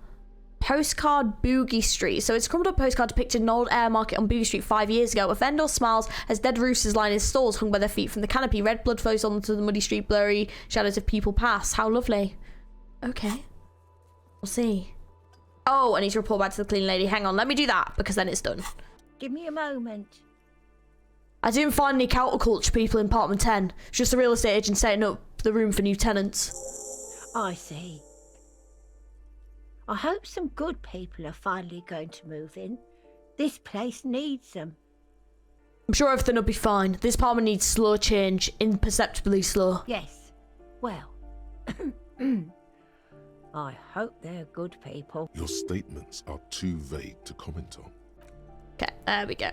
Postcard Boogie Street. So it's a crumpled up postcard depicted an old air market on Boogie Street 5 years ago. A vendor smiles as dead roosters line his stalls hung by their feet from the canopy. Red blood flows onto the muddy street. Blurry shadows of people pass. How lovely. Okay. We'll see. Oh, I need to report back to the cleaning lady. Hang on, let me do that because then it's done. Give me a moment. I didn't find any counterculture people in apartment 10. It's just a real estate agent setting up the room for new tenants. I see. I hope some good people are finally going to move in. This place needs them. I'm sure everything will be fine. This apartment needs slow change, imperceptibly slow. Yes. Well, I hope they're good people. Your statements are too vague to comment on. Okay, there we go.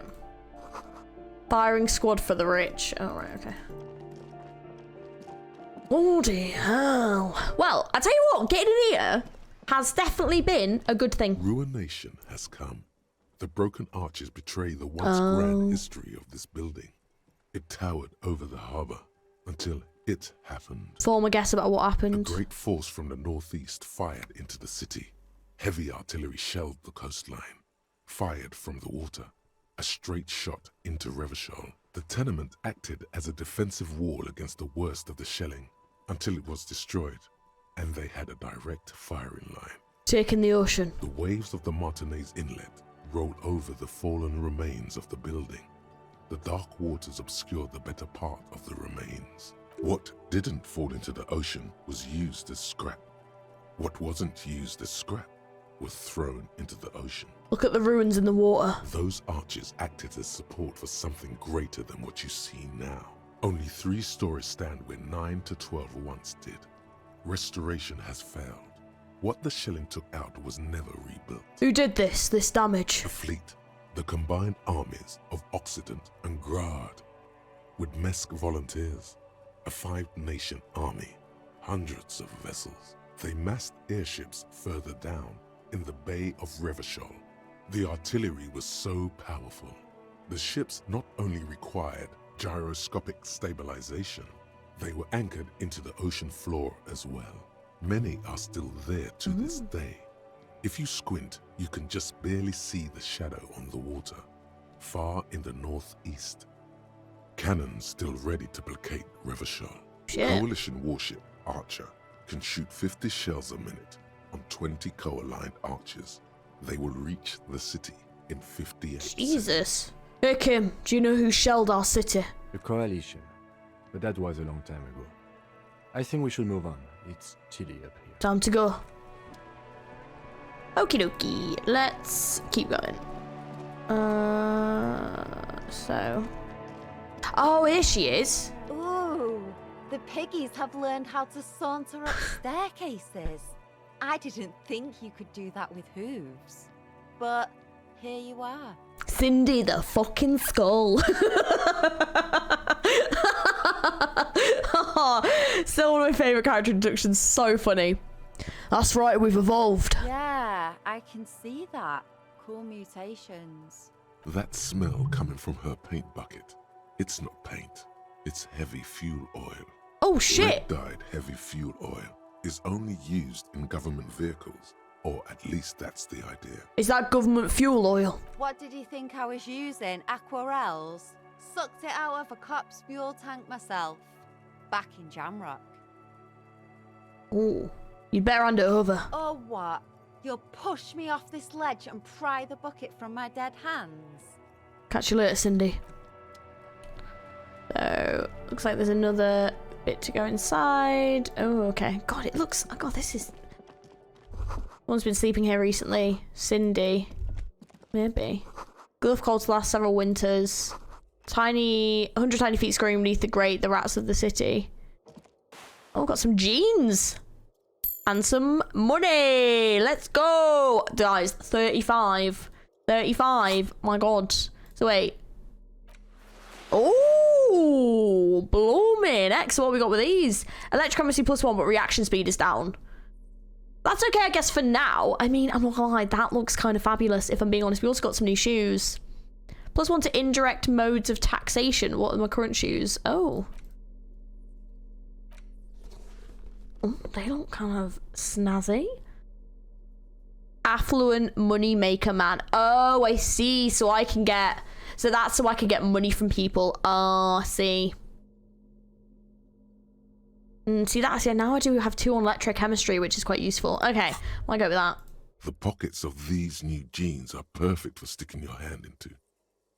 Firing squad for the rich. Oh, right, okay. Bloody hell. Well, I tell you what, getting in here has definitely been a good thing. Ruination has come. The broken arches betray the once grand history of this building. It towered over the harbour until it happened. Form a guess about what happened. A great force from the northeast fired into the city. Heavy artillery shelled the coastline. Fired from the water. A straight shot into Revachol. The tenement acted as a defensive wall against the worst of the shelling until it was destroyed. And they had a direct firing line. Taking the ocean. The waves of the Martinez Inlet rolled over the fallen remains of the building. The dark waters obscured the better part of the remains. What didn't fall into the ocean was used as scrap. What wasn't used as scrap was thrown into the ocean. Look at the ruins in the water. Those arches acted as support for something greater than what you see now. Only 3 stories stand where 9 to 12 once did. Restoration has failed. What the shelling took out was never rebuilt. Who did this damage? The fleet, the combined armies of Occident and Grad, with Mesk volunteers, a 5-nation army, hundreds of vessels. They massed airships further down in the Bay of Revachol. The artillery was so powerful. The ships not only required gyroscopic stabilization, they were anchored into the ocean floor as well. Many are still there to this day. If you squint, you can just barely see the shadow on the water, far in the northeast. Cannons still ready to placate Revachol. Coalition warship Archer can shoot 50 shells a minute on 20 co-aligned archers. They will reach the city in 58 Jesus. seconds. Hey Kim, do you know who shelled our city? The coalition. But that was a long time ago. I think we should move on. It's chilly up here. Time to go. Okie dokie. Let's keep going. So. Oh, here she is. Ooh, the piggies have learned how to saunter up staircases. I didn't think you could do that with hooves. But here you are. Cindy the fucking skull. Still one of my favourite character introductions. So funny. That's right, we've evolved. Yeah, I can see that. Cool mutations. That smell coming from her paint bucket. It's not paint. It's heavy fuel oil. Oh shit. Red-dyed heavy fuel oil is only used in government vehicles. Or at least that's the idea. Is that government fuel oil? What did you think I was using? Aquarels? Sucked it out of a cop's fuel tank myself. Back in Jamrock. Oh, you'd better hand it over. Or what? You'll push me off this ledge and pry the bucket from my dead hands? Catch you later, Cindy. So, looks like there's another bit to go inside. Oh, okay. God, it looks... Oh, God, this is... One's been sleeping here recently. Cindy. Maybe. Gulf colds last several winters. 100 tiny feet scurrying beneath the grate, the rats of the city. Oh, got some jeans. And some money. Let's go. Guys, 35. 35. My God. So wait. Oh, blooming. X, what have we got with these? Electrochemistry +1, but reaction speed is down. That's okay, I guess, for now. I mean, I'm not gonna lie, that looks kind of fabulous, if I'm being honest. We also got some new shoes. +1 to indirect modes of taxation. What are my current shoes? Oh. Oh, they look kind of snazzy. Affluent money maker man. Oh, I see. So I can get... So that's so I can get money from people. Oh, I see. See, that's it. Now I do have 2 on electrochemistry, which is quite useful. Okay, I'll go with that. The pockets of these new jeans are perfect for sticking your hand into.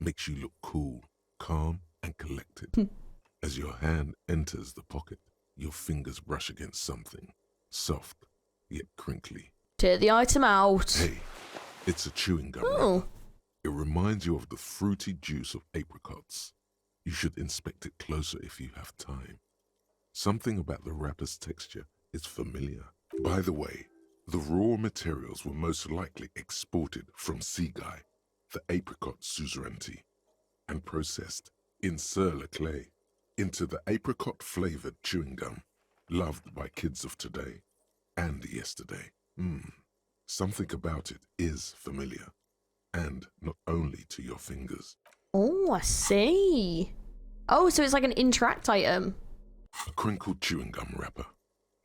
Makes you look cool, calm, and collected. As your hand enters the pocket, your fingers brush against something soft, yet crinkly. Take the item out. Hey, it's a chewing gum wrapper. It reminds you of the fruity juice of apricots. You should inspect it closer if you have time. Something about the wrapper's texture is familiar. By the way, the raw materials were most likely exported from Seaguy, the apricot suzerainty, and processed in sur-le-clay into the apricot-flavored chewing gum, loved by kids of today and yesterday. Something about it is familiar, and not only to your fingers. Oh, I see. Oh, so it's like an interact item. A crinkled chewing gum wrapper.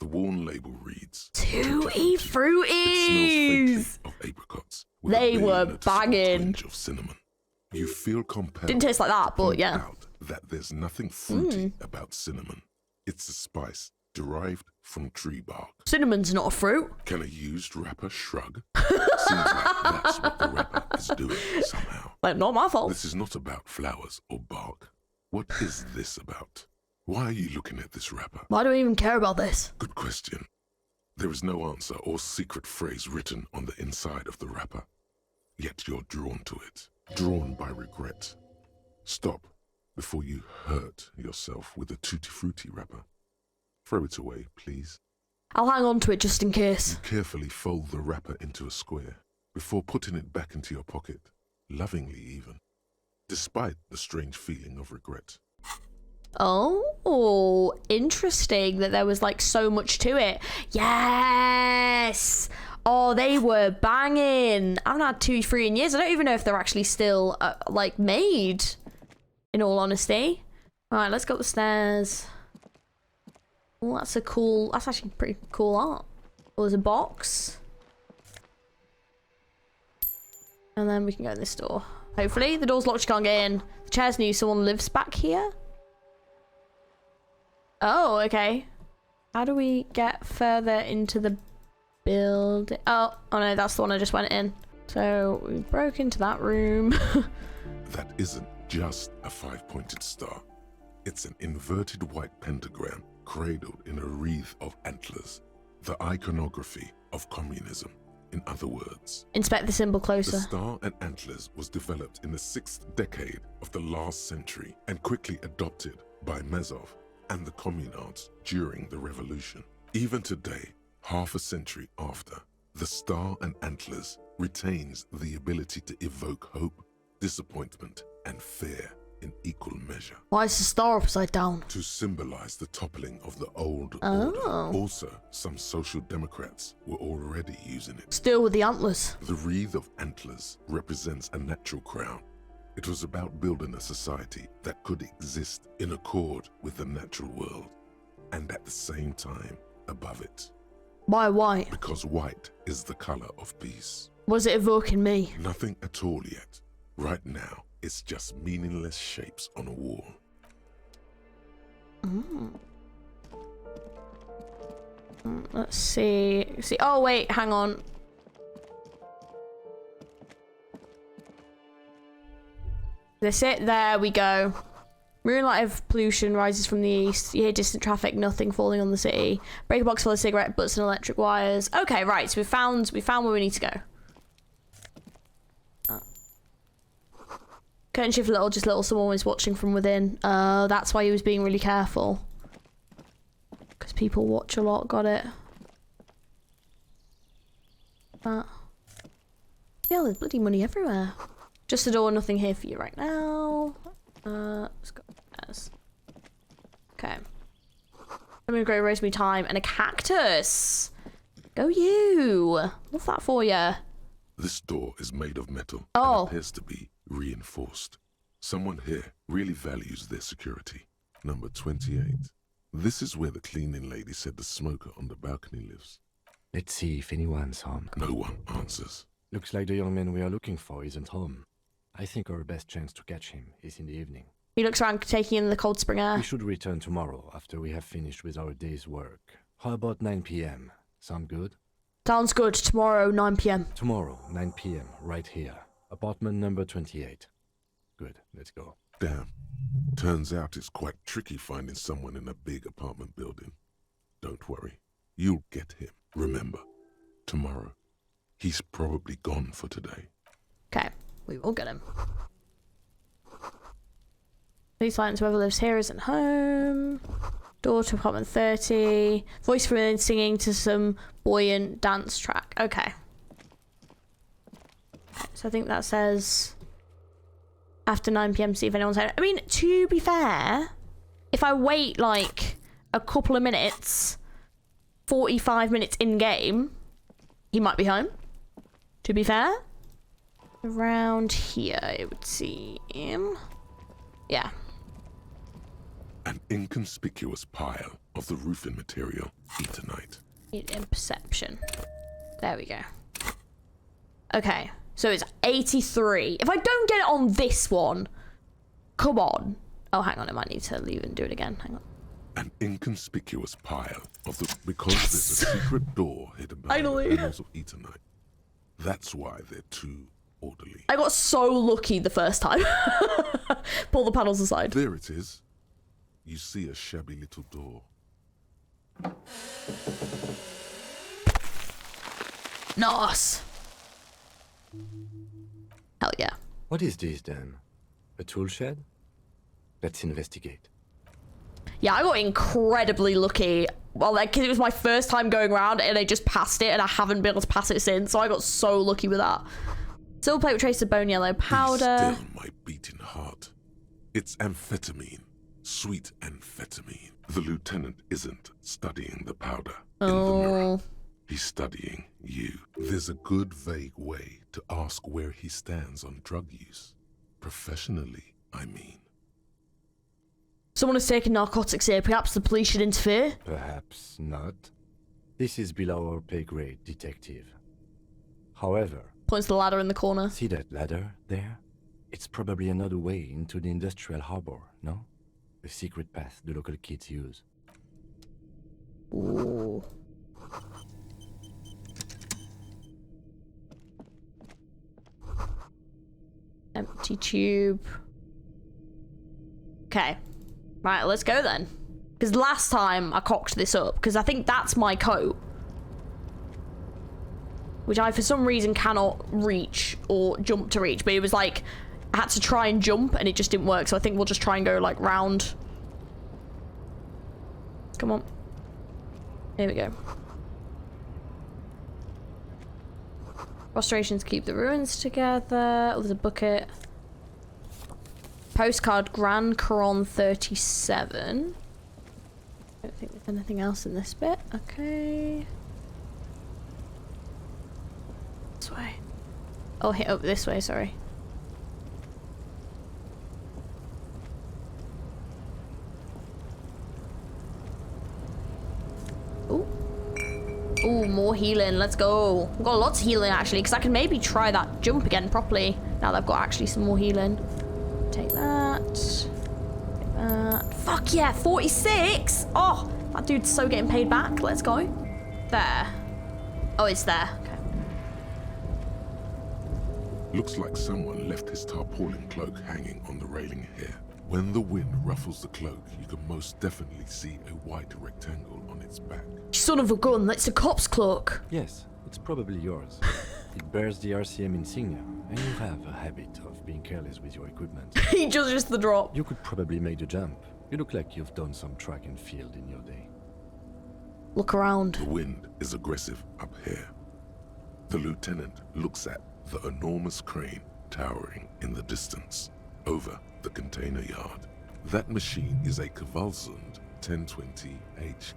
The worn label reads... Tutti It Fruities! smells faintly of apricots. With They a were noticeable banging. tinge of cinnamon. You feel compelled Didn't taste like that, to but point yeah. out that there's nothing fruity about cinnamon. It's a spice derived from tree bark. Cinnamon's not a fruit. Can a used wrapper shrug? Seems like that's what the wrapper is doing somehow. Like, not my fault. This is not about flowers or bark. What is this about? Why are you looking at this wrapper? Why do I even care about this? Good question. There is no answer or secret phrase written on the inside of the wrapper. Yet you're drawn to it. Drawn by regret. Stop before you hurt yourself with a Tutti Frutti wrapper. Throw it away, please. I'll hang on to it just in You case. carefully fold the wrapper into a square before putting it back into your pocket, lovingly even, despite the strange feeling of regret. Oh, interesting that there was like so much to it. Yes! Oh, they were banging. I haven't had 2 3 in years. I don't even know if they're actually still like made, in all honesty. All right, let's go up the stairs. Oh, that's actually pretty cool art. Oh, there's a box. And then we can go in this door. Hopefully. The door's locked, you can't get in. The chair's new, someone lives back here? Oh, okay. How do we get further into the building? Oh no, that's the one I just went in. So we broke into that room. That isn't just a 5-pointed star. It's an inverted white pentagram cradled in a wreath of antlers. The iconography of communism, in other words. Inspect the symbol The closer. star and antlers was developed in the 6th decade of the last century and quickly adopted by Mazov and the communards during the revolution. Even today, Half a century after, the star and antlers retains the ability to evoke hope, disappointment, and fear in equal measure. Why is the star upside down? To symbolize the toppling of the old order. Oh. Also, some social democrats were already using it. Still with the antlers. The wreath of antlers represents a natural crown. It was about building a society that could exist in accord with the natural world, and at the same time above it. Why white? Because white is the color of peace. Was it evoking me? Nothing at all yet. Right now, it's just meaningless shapes on a wall. Let's see. Oh wait, hang on. This it? There we go. Moonlight of pollution rises from the east. You hear distant traffic, nothing falling on the city. Breaker box full of cigarette butts and electric wires. Okay, right, so we found where we need to go. Curtain shift little, just little, someone was watching from within. That's why he was being really careful. Because people watch a lot, got it. Yeah, there's bloody money everywhere. Just a door, nothing here for you right now. Let's go upstairs. Okay. I'm gonna go raise me time and a cactus. Go you. What's that for you? This door is made of metal Oh. and appears to be reinforced. Someone here really values their security. Number 28. This is where the cleaning lady said the smoker on the balcony lives. Let's see if anyone's home. No one answers. Looks like the young man we are looking for isn't home. I think our best chance to catch him is in the evening. He looks around taking in the cold spring air. We should return tomorrow after we have finished with our day's work. How about 9 p.m.? Sound good? Sounds good. Tomorrow, 9 p.m. Tomorrow, 9 p.m., right here. Apartment number 28. Good, let's go. Damn. Turns out it's quite tricky finding someone in a big apartment building. Don't worry. You'll get him. Remember, tomorrow. He's probably gone for today. Okay, we will get him. Please silence whoever lives here isn't home. Door to apartment 30. Voice from within singing to some buoyant dance track. Okay. So I think that says after 9 p.m. see if anyone's home. I mean, to be fair, if I wait like a couple of minutes, 45 minutes in game, he might be home. To be fair. Around here, I would see him. Yeah. An inconspicuous pile of the roofing material, Eternite. In perception. There we go. Okay, so it's 83. If I don't get it on this one, come on. Oh, hang on, I might need to leave and do it again. Hang on. An inconspicuous pile of the... Because there's a secret door hidden behind Finally. the panels of Eternite. That's why they're too orderly. I got so lucky the first time. Pull the panels aside. There it is. You see a shabby little door. Nice. Hell yeah. What is this then? A tool shed? Let's investigate. Yeah, I got incredibly lucky. Well, like, because it was my first time going around and I just passed it and I haven't been able to pass it since. So I got so lucky with that. Silver plate with trace of bone yellow powder. Be still, my beating heart. It's amphetamine. Sweet amphetamine. The lieutenant isn't studying the powder in the mirror. He's studying you. There's a good vague way to ask where he stands on drug use. Professionally, I mean. Someone has taken narcotics here. Perhaps the police should interfere. Perhaps not. This is below our pay grade, detective. However... Points to the ladder in the corner. See that ladder there? It's probably another way into the industrial harbor, no? A secret path the local kids use. Ooh. Empty tube. Okay. Right, let's go then. Because last time I cocked this up, because I think that's my coat. Which I, for some reason, cannot reach or jump to reach. But it was like, I had to try and jump and it just didn't work. So I think we'll just try and go like round. Come on. Here we go. Restorations keep the ruins together. Oh, there's a bucket. Postcard Grand Coron 37. I don't think there's anything else in this bit. Okay. This way. Oh, hit up this way, sorry. Ooh. Ooh, more healing. Let's go. I've got lots of healing, actually, because I can maybe try that jump again properly now that I've got actually some more healing. Take that. Take that. Fuck yeah, 46! Oh, that dude's so getting paid back. Let's go. There. Oh, it's there. Okay. Looks like someone left his tarpaulin cloak hanging on the railing here. When the wind ruffles the cloak, you can most definitely see a white rectangle on its back. Son of a gun, that's a cop's cloak. Yes, it's probably yours. It bears the RCM insignia, and you have a habit of being careless with your equipment. He judges the drop. You could probably make the jump. You look like you've done some track and field in your day. Look around. The wind is aggressive up here. The lieutenant looks at the enormous crane towering in the distance over the container yard. That machine is a Kvalsund 1020 HK.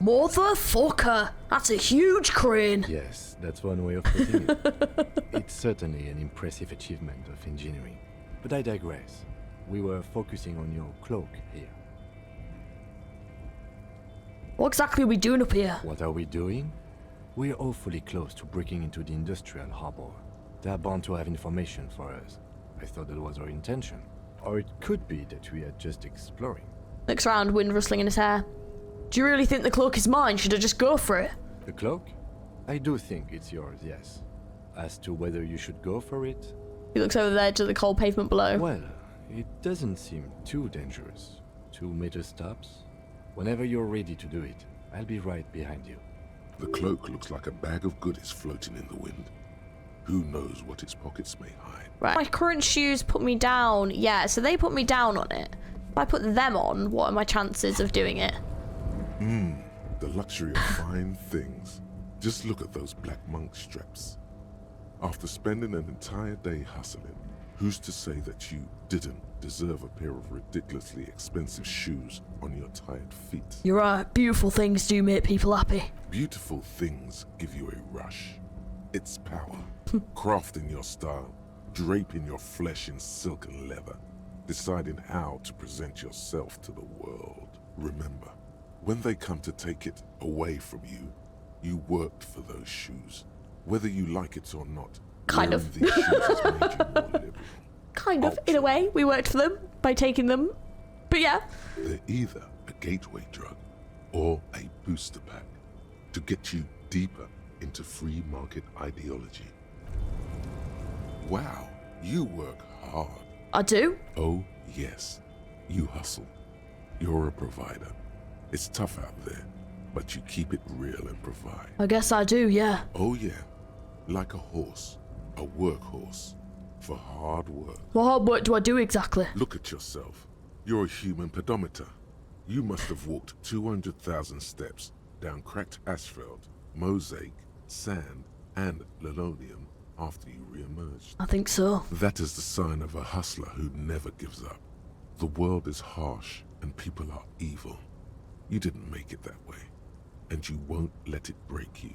Motherfucker! That's a huge crane! Yes, that's one way of putting it. It's certainly an impressive achievement of engineering. But I digress. We were focusing on your cloak here. What exactly are we doing up here? What are we doing? We're awfully close to breaking into the industrial harbor. They're bound to have information for us. I thought that was our intention. Or it could be that we are just exploring. Looks around, wind rustling in his hair. Do you really think the cloak is mine? Should I just go for it? The cloak? I do think it's yours, yes. As to whether you should go for it? He looks over there to the cold pavement below. Well, it doesn't seem too dangerous. 2 meter stops. Whenever you're ready to do it, I'll be right behind you. The cloak looks like a bag of goodies floating in the wind. Who knows what its pockets may hide? Right. My current shoes put me down. Yeah, so they put me down on it. If I put them on, what are my chances of doing it? The luxury of fine things. Just look at those black monk straps. After spending an entire day hustling, who's to say that you didn't deserve a pair of ridiculously expensive shoes on your tired feet? You're right. Beautiful things do make people happy. Beautiful things give you a rush. It's power. Crafting your style, draping your flesh in silk and leather, deciding how to present yourself to the world. Remember, when they come to take it away from you, you worked for those shoes. Whether you like it or not, Kind of. these shoes has made you more liberal. Kind of, in a way. We worked for them by taking them. But yeah. They're either a gateway drug or a booster pack to get you deeper into free market ideology. Wow, you work hard. I do. Oh, yes, you hustle. You're a provider. It's tough out there, but you keep it real and provide. I guess I do, yeah. Oh, yeah, like a horse, a workhorse, for hard work. What hard work do I do exactly? Look at yourself. You're a human pedometer. You must have walked 200,000 steps down cracked asphalt, mosaic, sand, and linoleum after you re-emerged. I think so. That is the sign of a hustler who never gives up. The world is harsh and people are evil. You didn't make it that way, and you won't let it break you.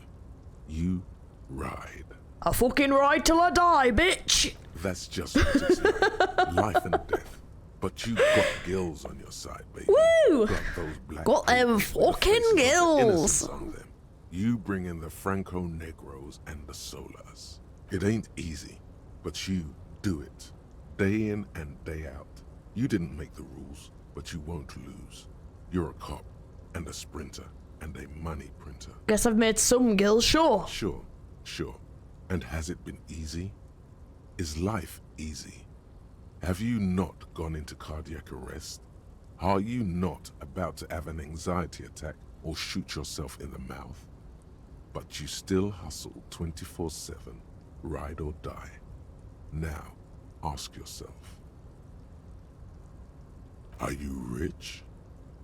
You ride. I fucking ride till I die, bitch! That's just what it's like. Life and death. But you got gills on your side, baby. Woo! Got those black Got them papers with the fucking faces of the gills. innocents on them. You bring in the Franco Negros and the Solas. It ain't easy, but you do it. Day in and day out. You didn't make the rules, but you won't lose. You're a cop and a sprinter and a money printer. Guess I've made some gills, sure. Sure. And has it been easy? Is life easy? Have you not gone into cardiac arrest? Are you not about to have an anxiety attack or shoot yourself in the mouth? But you still hustle 24/7, ride or die. Now, ask yourself, are you rich?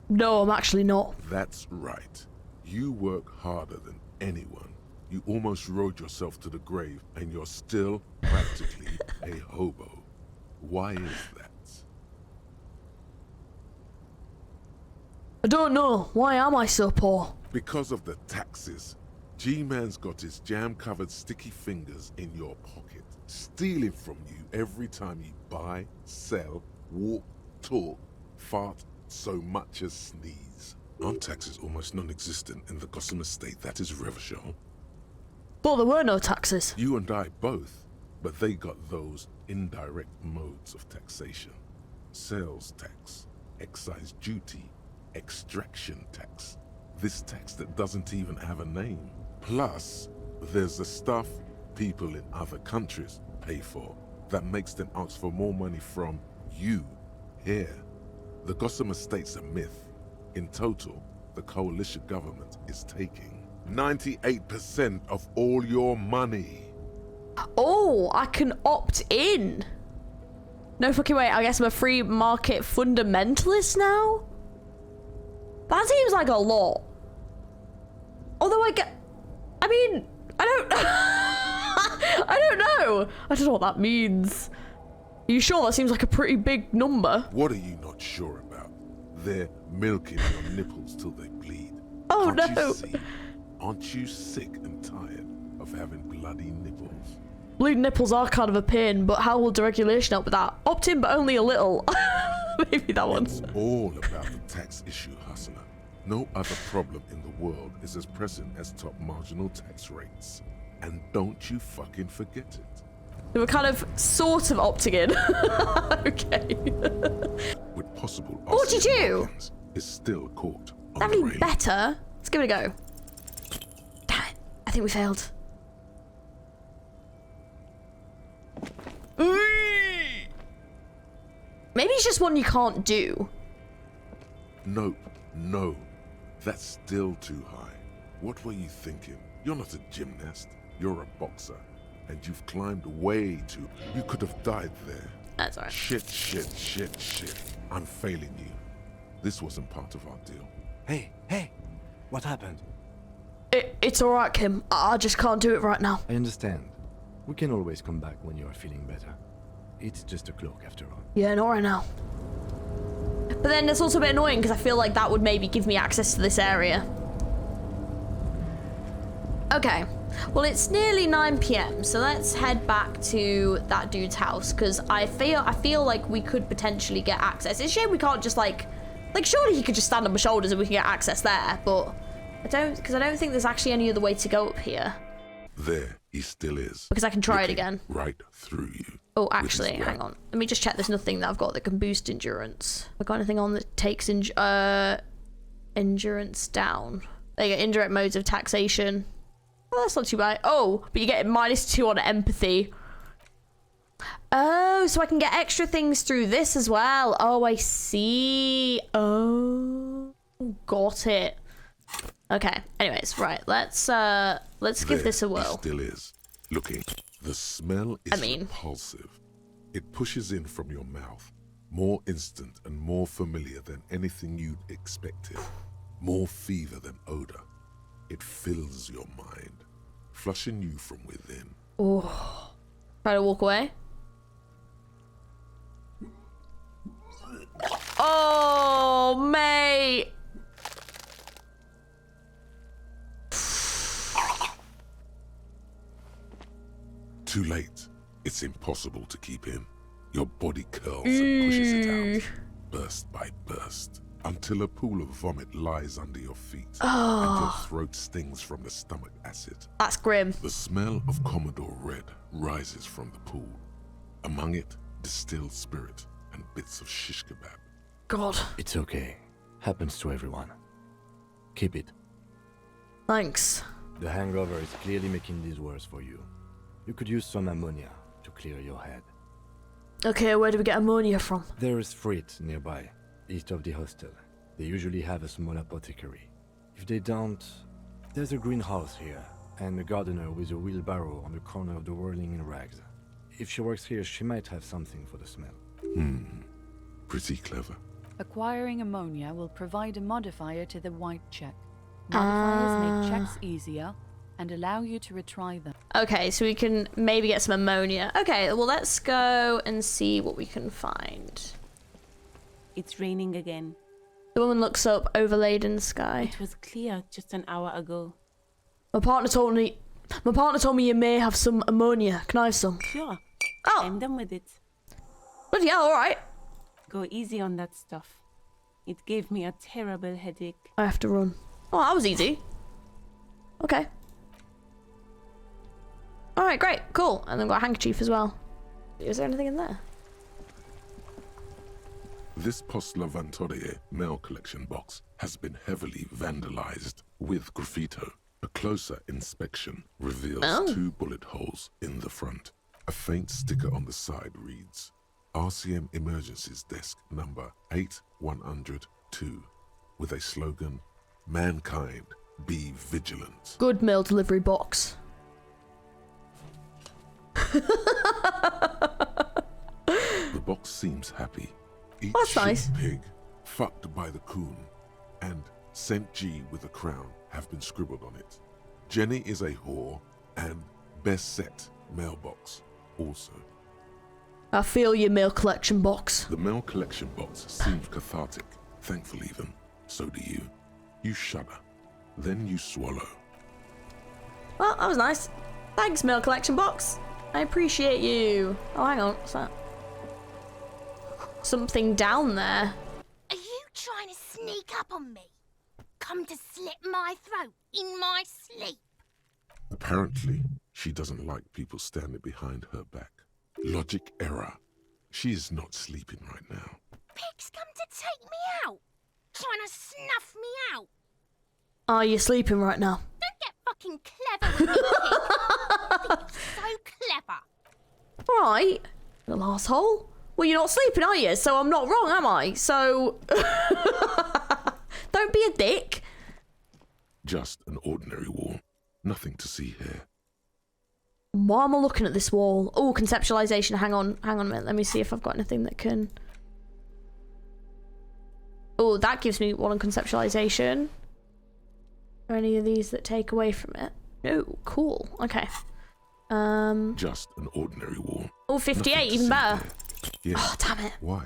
No, I'm actually not. That's right. You work harder than anyone. You almost rode yourself to the grave, and you're still practically a hobo. Why is that? I don't know. Why am I so poor? Because of the taxes. G-Man's got his jam-covered sticky fingers in your pocket, stealing from you every time you buy, sell, walk, talk, fart, so much as sneeze. Aren't taxes almost non-existent in the Gotham estate that is Revachol? But there were no taxes. You and I both, but they got those indirect modes of taxation. Sales tax, excise duty, extraction tax. This tax that doesn't even have a name. Plus, there's the stuff people in other countries pay for that makes them ask for more money from you here. The Gotham estate's a myth. In total, the coalition government is taking 98% of all your money. Oh, I can opt in. No fucking way. I guess I'm a free market fundamentalist now? That seems like a lot. Although I mean, I don't I don't know. I don't know what that means. Are you sure? That seems like a pretty big number. What are you not sure about? They're milking your nipples till they bleed. Oh, Can't no. you see? Aren't you sick and tired of having bloody nipples? Bleeding nipples are kind of a pain, but how will deregulation help with that? Opt in, but only a little. Maybe that one. It's all about the tax issue, hustler. No other problem in the world is as pressing as top marginal tax rates. And don't you fucking forget it. They were kind of sort of opting in. Okay. With possible 42? margins, is still caught on That'd the be range. better. Let's give it a go. Damn it. I think we failed. Maybe it's just one you can't do. Nope, no. That's still too high. What were you thinking? You're not a gymnast. You're a boxer. And you've climbed way too... You could have died there. That's alright. Shit. I'm failing you. This wasn't part of our deal. Hey, what happened? It's alright, Kim. I just can't do it right now. I understand. We can always come back when you are feeling better. It's just a cloak after all. Yeah, not right now. But then it's also a bit annoying because I feel like that would maybe give me access to this area. Okay. Well, it's nearly 9 PM, so let's head back to that dude's house because I feel like we could potentially get access. It's a shame we can't just like surely he could just stand on my shoulders and we can get access there, but I don't think there's actually any other way to go up here. There, he still is. Because I can try it looking again. Right through you. Oh, with his actually, hang lamp. on. Let me just check there's nothing that I've got that can boost endurance. Have I got anything on that takes endurance down? There you go, indirect modes of taxation. Well, that's not too bad. Oh, but you get -2 on empathy. Oh, so I can get extra things through this as well. Oh, I see. Oh, got it. Okay. Anyways, right. Let's give this a He whirl. still is. Looking. The smell is repulsive. It pushes in from your mouth. More instant and more familiar than anything you'd expected. More fever than odor. It fills your mind, flushing you from within. Oh. Try to walk away. Oh, mate. Too late. It's impossible to keep in. Your body curls and pushes it out, burst by burst, until a pool of vomit lies under your feet, and your throat stings from the stomach acid. That's grim. The smell of Commodore Red rises from the pool. Among it, distilled spirit and bits of shish kebab. God. It's okay. Happens to everyone. Keep it. Thanks. The hangover is clearly making this worse for you. You could use some ammonia to clear your head. Okay, where do we get ammonia from? There is Frit nearby, east of the hostel. They usually have a small apothecary. If they don't, there's a greenhouse here, and a gardener with a wheelbarrow on the corner of the whirling in rags. If she works here, she might have something for the smell. Pretty clever. Acquiring ammonia will provide a modifier to the white check. Modifiers make checks easier, and allow you to retry them. Okay, so we can maybe get some ammonia. Okay, well, let's go and see what we can find. It's raining again. The woman looks up, overlaid in the sky. It was clear just an hour ago. My partner told me you may have some ammonia. Can I have some? Sure. Oh. I'm done with it. Bloody hell, alright. Go easy on that stuff. It gave me a terrible headache. I have to run. Oh, that was easy. Okay. Alright, great. Cool. And then got a handkerchief as well. Is there anything in there? This Post Lavantorie mail collection box has been heavily vandalized with graffito. A closer inspection reveals 2 bullet holes in the front. A faint sticker on the side reads, RCM Emergencies Desk number 8102, with a slogan, Mankind, be vigilant. Good mail delivery box. The box seems happy. Eat That's shit, nice. pig, fucked by the coon, and Sent G with a crown have been scribbled on it. Jenny is a whore, and best set mailbox also. I feel your mail collection box. The mail collection box seems cathartic, thankful even. So do you. You shudder, then you swallow. Well, that was nice. Thanks, mail collection box. I appreciate you. Oh, hang on. What's that? Something down there. Are you trying to sneak up on me? Come to slit my throat in my sleep? Apparently, she doesn't like people standing behind her back. Logic error. She is not sleeping right now. Pigs come to take me out. Trying to snuff me out. Are you sleeping right now? Don't get fucking clever with me, pig. I think you're so clever. Right. Little asshole. Well, you're not sleeping, are you? So I'm not wrong, am I? So... Don't be a dick. Just an ordinary wall. Nothing to see here. Why am I looking at this wall? Oh, conceptualization. Hang on a minute. Let me see if I've got anything that can... Oh, that gives me one on conceptualization. Are any of these that take away from it? No. Cool. Okay. Just an ordinary wall. Oh, 58, even better. Yeah. Oh, damn it. Why?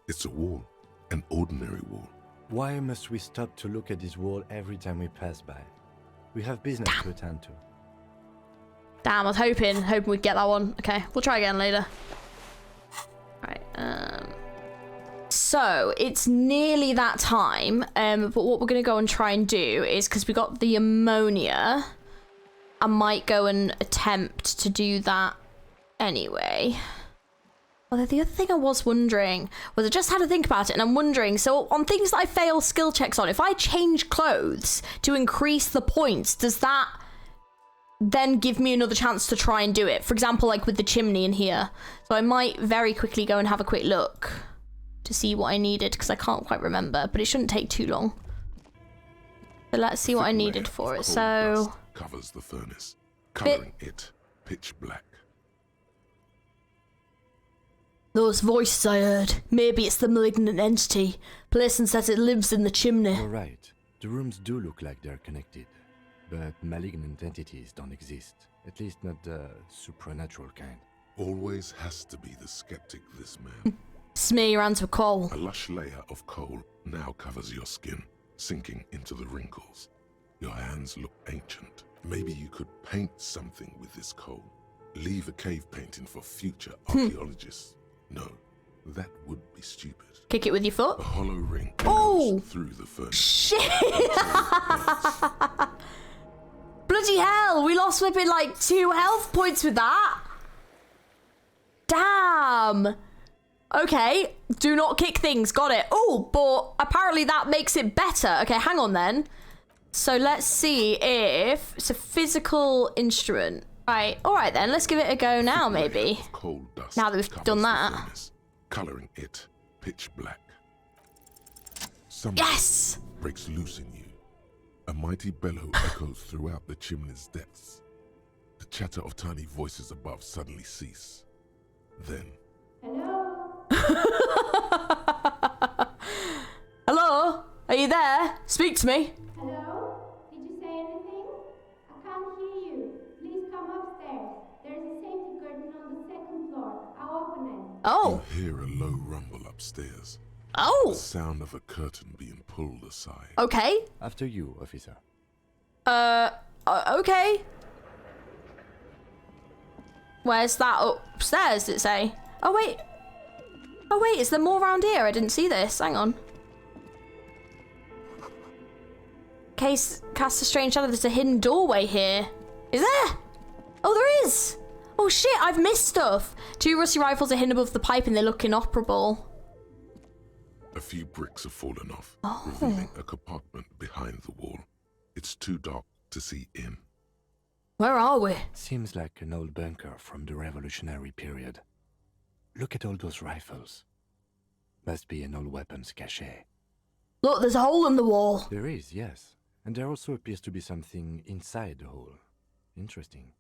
It's a wall. An ordinary wall. Why must we stop to look at this wall every time we pass by? We have business to attend to. Damn, I was hoping we'd get that one. Okay, we'll try again later. Right, so it's nearly that time, but what we're gonna go and try and do is, because we got the ammonia, I might go and attempt to do that anyway. Although the other thing I was wondering was, I just had to think about it, and I'm wondering, so on things that I fail skill checks on, if I change clothes to increase the points, does that then give me another chance to try and do it? For example, like with the chimney in here. So I might very quickly go and have a quick look to see what I needed, because I can't quite remember, but it shouldn't take too long. So let's see what I needed for it. So covers the furnace, coloring it pitch black. Those voices I heard. Maybe it's the malignant entity. Pearson says it lives in the chimney. You're right. The rooms do look like they're connected. But malignant entities don't exist. At least not the supernatural kind. Always has to be the skeptic, this man. Smear your hands with coal. A lush layer of coal now covers your skin, sinking into the wrinkles. Your hands look ancient. Maybe you could paint something with this coal. Leave a cave painting for future archaeologists. No, that would be stupid. Kick it with your foot. A hollow ring Oh! through the furnace. Shit! Bloody hell! We lost flipping like 2 health points with that. Damn. Okay, do not kick things. Got it. Oh, but apparently that makes it better. Okay, hang on then. So let's see if it's a physical instrument. Right, all right then. Let's give it a go now, maybe. Coal dust Now that we've done that. furnace, coloring it pitch black. Something Yes! breaks loose in you. A mighty bellow echoes throughout the chimney's depths. The chatter of tiny voices above suddenly cease. Then... Hello? Are you there? Speak to me. Hello? Did you say anything? I can't Oh. You hear a low rumble upstairs. Oh. The sound of a curtain being pulled aside. Okay. After you, officer. Okay. Where's that? Upstairs, did it say? Oh, wait. Oh, wait, is there more around here? I didn't see this. Hang on. Case cast a strange shadow. There's a hidden doorway here. Is there? Oh, there is. Oh, shit, I've missed stuff. 2 rusty rifles are hidden above the pipe and they look inoperable. A few bricks have fallen off, revealing a compartment behind the wall. It's too dark to see in. Where are we? Seems like an old bunker from the revolutionary period. Look at all those rifles. Must be an old weapons cache. Look, there's a hole in the wall. There is, yes. And there also appears to be something inside the hole. Interesting.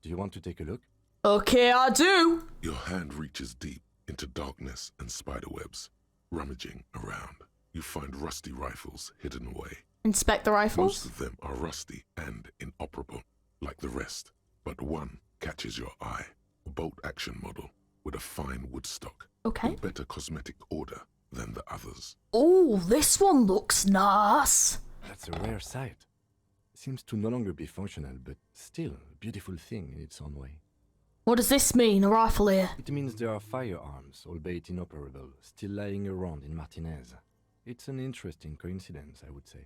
Do you want to take a look? Okay, I do. Your hand reaches deep into darkness and spiderwebs. Rummaging around, you find rusty rifles hidden away. Inspect the rifles. Most of them are rusty and inoperable, like the rest. But one catches your eye. A bolt-action model with a fine wood stock. Okay. In better cosmetic order than the others. Oh, this one looks nice. That's a rare sight. Seems to no longer be functional, but still a beautiful thing in its own way. What does this mean, a rifle here? It means there are firearms, albeit inoperable, still lying around in Martinez. It's an interesting coincidence, I would say.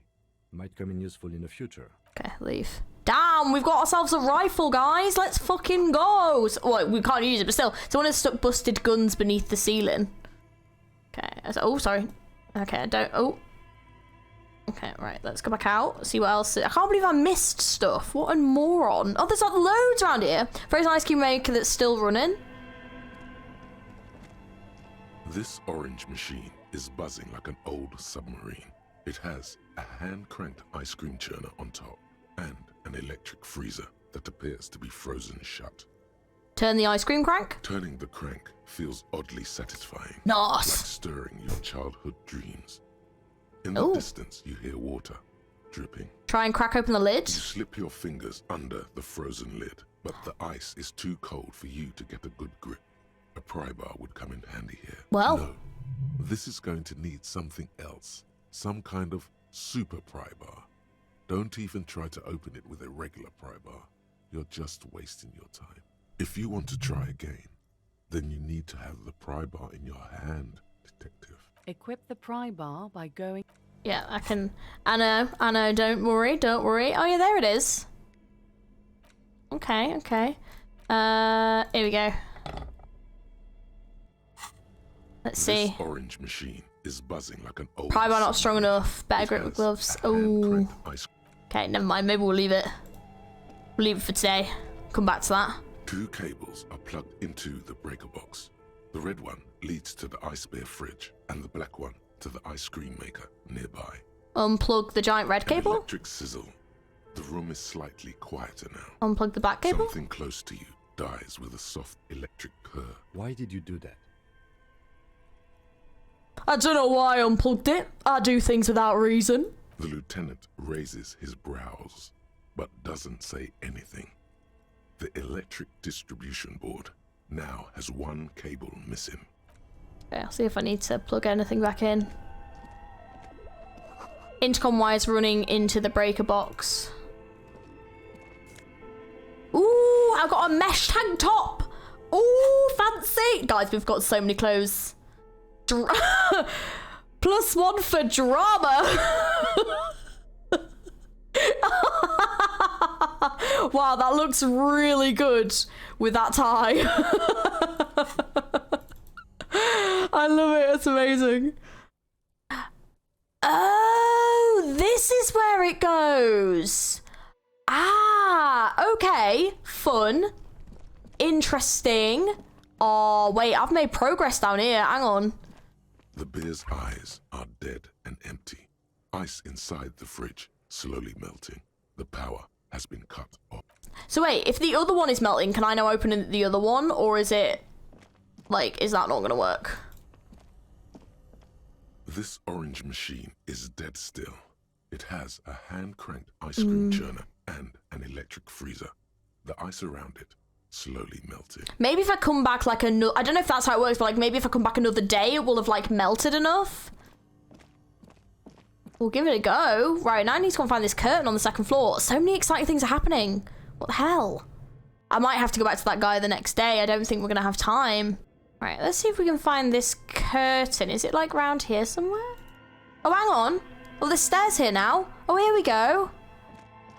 Might come in useful in the future. Okay, leave. Damn, we've got ourselves a rifle, guys. Let's fucking go. Well, we can't use it, but still. Someone has stuck busted guns beneath the ceiling. Okay. Oh, sorry. Okay, I don't... Oh. Okay, right. Let's go back out. See what else... I can't believe I missed stuff. What a moron. Oh, there's like loads around here. Frozen ice cream maker that's still running. This orange machine is buzzing like an old submarine. It has a hand-cranked ice cream churner on top and an electric freezer that appears to be frozen shut. Turn the ice cream crank. Turning the crank feels oddly satisfying. Nice. Like stirring your childhood dreams. In the distance, you hear water dripping. Try and crack open the lid. You slip your fingers under the frozen lid, but the ice is too cold for you to get a good grip. A pry bar would come in handy here. Well. No, this is going to need something else. Some kind of super pry bar. Don't even try to open it with a regular pry bar. You're just wasting your time. If you want to try again, then you need to have the pry bar in your hand, detective. Equip the pry bar by going... Yeah, I can... I know, don't worry. Oh yeah, there it is. Okay. Here we go. Let's see. This orange machine is buzzing like an old... Pry bar not strong enough. Better grip with gloves. Oh. Okay, never mind. Maybe we'll leave it. We'll leave it for today. Come back to that. 2 cables are plugged into the breaker box. The red one leads to the ice bear fridge, and the black one to the ice cream maker nearby. Unplug the giant red cable. Electric sizzle. The room is slightly quieter now. Unplug the back cable. Something close to you dies with a soft electric purr. Why did you do that? I don't know why I unplugged it. I do things without reason. The lieutenant raises his brows, but doesn't say anything. The electric distribution board now has 1 cable missing. Okay, I'll see if I need to plug anything back in. Intercom wires running into the breaker box. Ooh, I've got a mesh tank top. Ooh, fancy. Guys, we've got so many clothes. +1 for drama. Wow, that looks really good with that tie. I love it, it's amazing. Oh, this is where it goes. Ah, okay, fun, interesting. Oh, wait, I've made progress down here, hang on. The bear's eyes are dead and empty. Ice inside the fridge slowly melting. The power has been cut off. So wait, if the other one is melting, can I now open the other one? Or is it, like, is that not gonna work? This orange machine is dead still. It has a hand-cranked ice cream churner and an electric freezer. The ice around it slowly melted. Maybe if I come back like another... I don't know if that's how it works, but like maybe if I come back another day, it will have like melted enough. We'll give it a go. Right, now I need to go and find this curtain on the second floor. So many exciting things are happening. What the hell? I might have to go back to that guy the next day. I don't think we're going to have time. Right, let's see if we can find this curtain. Is it like round here somewhere? Oh, hang on. Oh, there's stairs here now. Oh, here we go.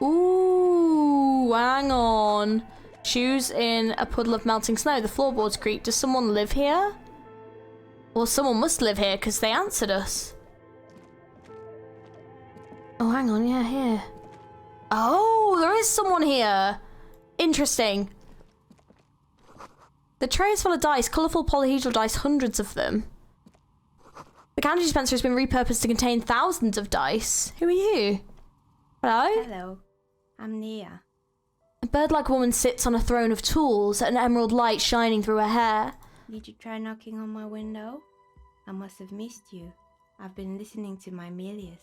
Ooh, hang on. Shoes in a puddle of melting snow. The floorboards creak. Does someone live here? Well, someone must live here because they answered us. Oh, hang on. Yeah, here. Oh, there is someone here. Interesting. The tray is full of dice. Colourful polyhedral dice. Hundreds of them. The candy dispenser has been repurposed to contain thousands of dice. Who are you? Hello? Hello. I'm Nia. A bird-like woman sits on a throne of tools, an emerald light shining through her hair. Did you try knocking on my window? I must have missed you. I've been listening to my Melius.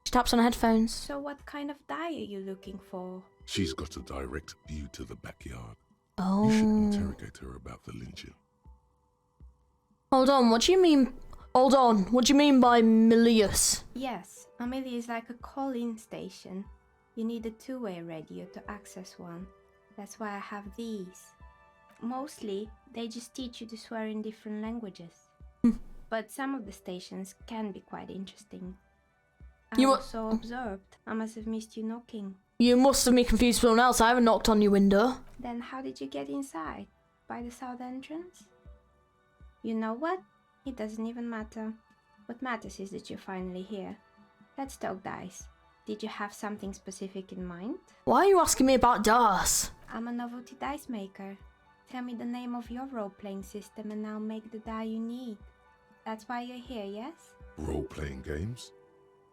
She taps on her headphones. So what kind of die are you looking for? She's got a direct view to the backyard. Oh. You should interrogate her about the lynching. Hold on, what do you mean... Hold on, what do you mean by Melius? Yes, a Meli is like a call-in station. You need a two-way radio to access one. That's why I have these. Mostly, they just teach you to swear in different languages. But some of the stations can be quite interesting. I was so absorbed, I must have missed you knocking. You must have me confused with someone else. I haven't knocked on your window. Then how did you get inside? By the south entrance? You know what? It doesn't even matter. What matters is that you're finally here. Let's talk dice. Did you have something specific in mind? Why are you asking me about dice? I'm a novelty dice maker. Tell me the name of your role-playing system and I'll make the die you need. That's why you're here, yes? Role-playing games?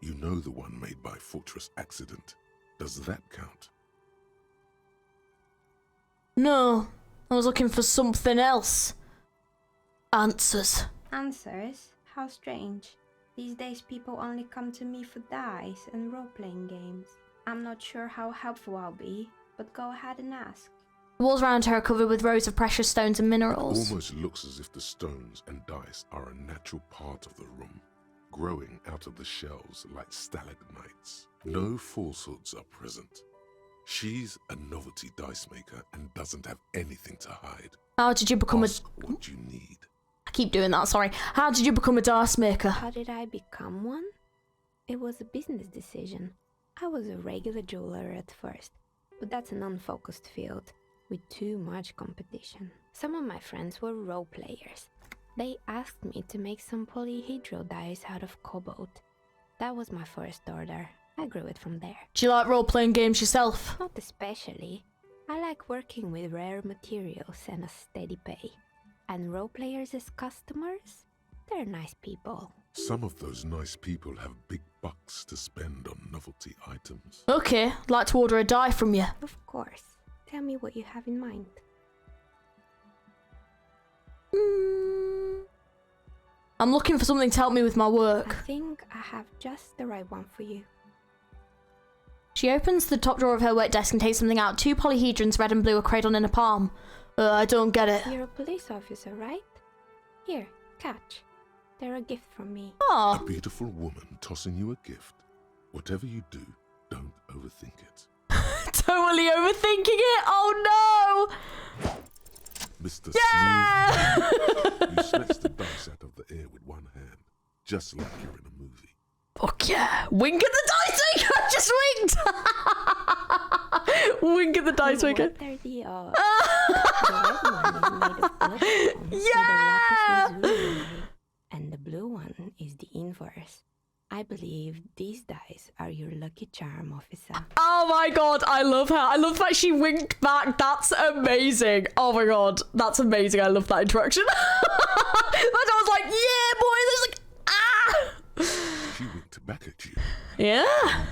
You know the one made by Fortress Accident. Does that count? No, I was looking for something else. Answers. Answers? How strange. These days people only come to me for dice and role-playing games. I'm not sure how helpful I'll be, but go ahead and ask. The walls around her are covered with rows of precious stones and minerals. It almost looks as if the stones and dice are a natural part of the room, growing out of the shelves like stalagmites. No falsehoods are present. She's a novelty dice maker and doesn't have anything to hide. How did you become Ask what you need. I keep doing that, sorry. How did you become a dice maker? How did I become one? It was a business decision. I was a regular jeweler at first, but that's an unfocused field with too much competition. Some of my friends were role players. They asked me to make some polyhedral dice out of cobalt. That was my first order. I grew it from there. Do you like role-playing games yourself? Not especially. I like working with rare materials and a steady pay. And role players as customers? They're nice people. Some of those nice people have big bucks to spend on novelty items. Okay, I'd like to order a die from you. Of course. Tell me what you have in mind. I'm looking for something to help me with my work. I think I have just the right one for you. She opens the top drawer of her work desk and takes something out. 2 polyhedrons, red and blue, are cradled in a palm. I don't get it. You're a police officer, right? Here, catch. They're a gift from me. A beautiful woman tossing you a gift. Whatever you do, don't overthink it. Totally overthinking it? Oh no! Mr. Yeah! Smooth, you snatch the dice out of the air with one hand, just like you're in a movie. Fuck yeah. Wink at the dice maker! I just winked! Wink at the dice maker. What are the odds? The red one is made of bloodstone with a lapis lazuli, and the blue one is the inverse. I believe these dice are your lucky charm, officer. Oh my god, I love her. I love that she winked back. That's amazing. Oh my god, that's amazing. I love that interaction. I was like, yeah, boy. There's like, ah. She winked back at you. Yeah.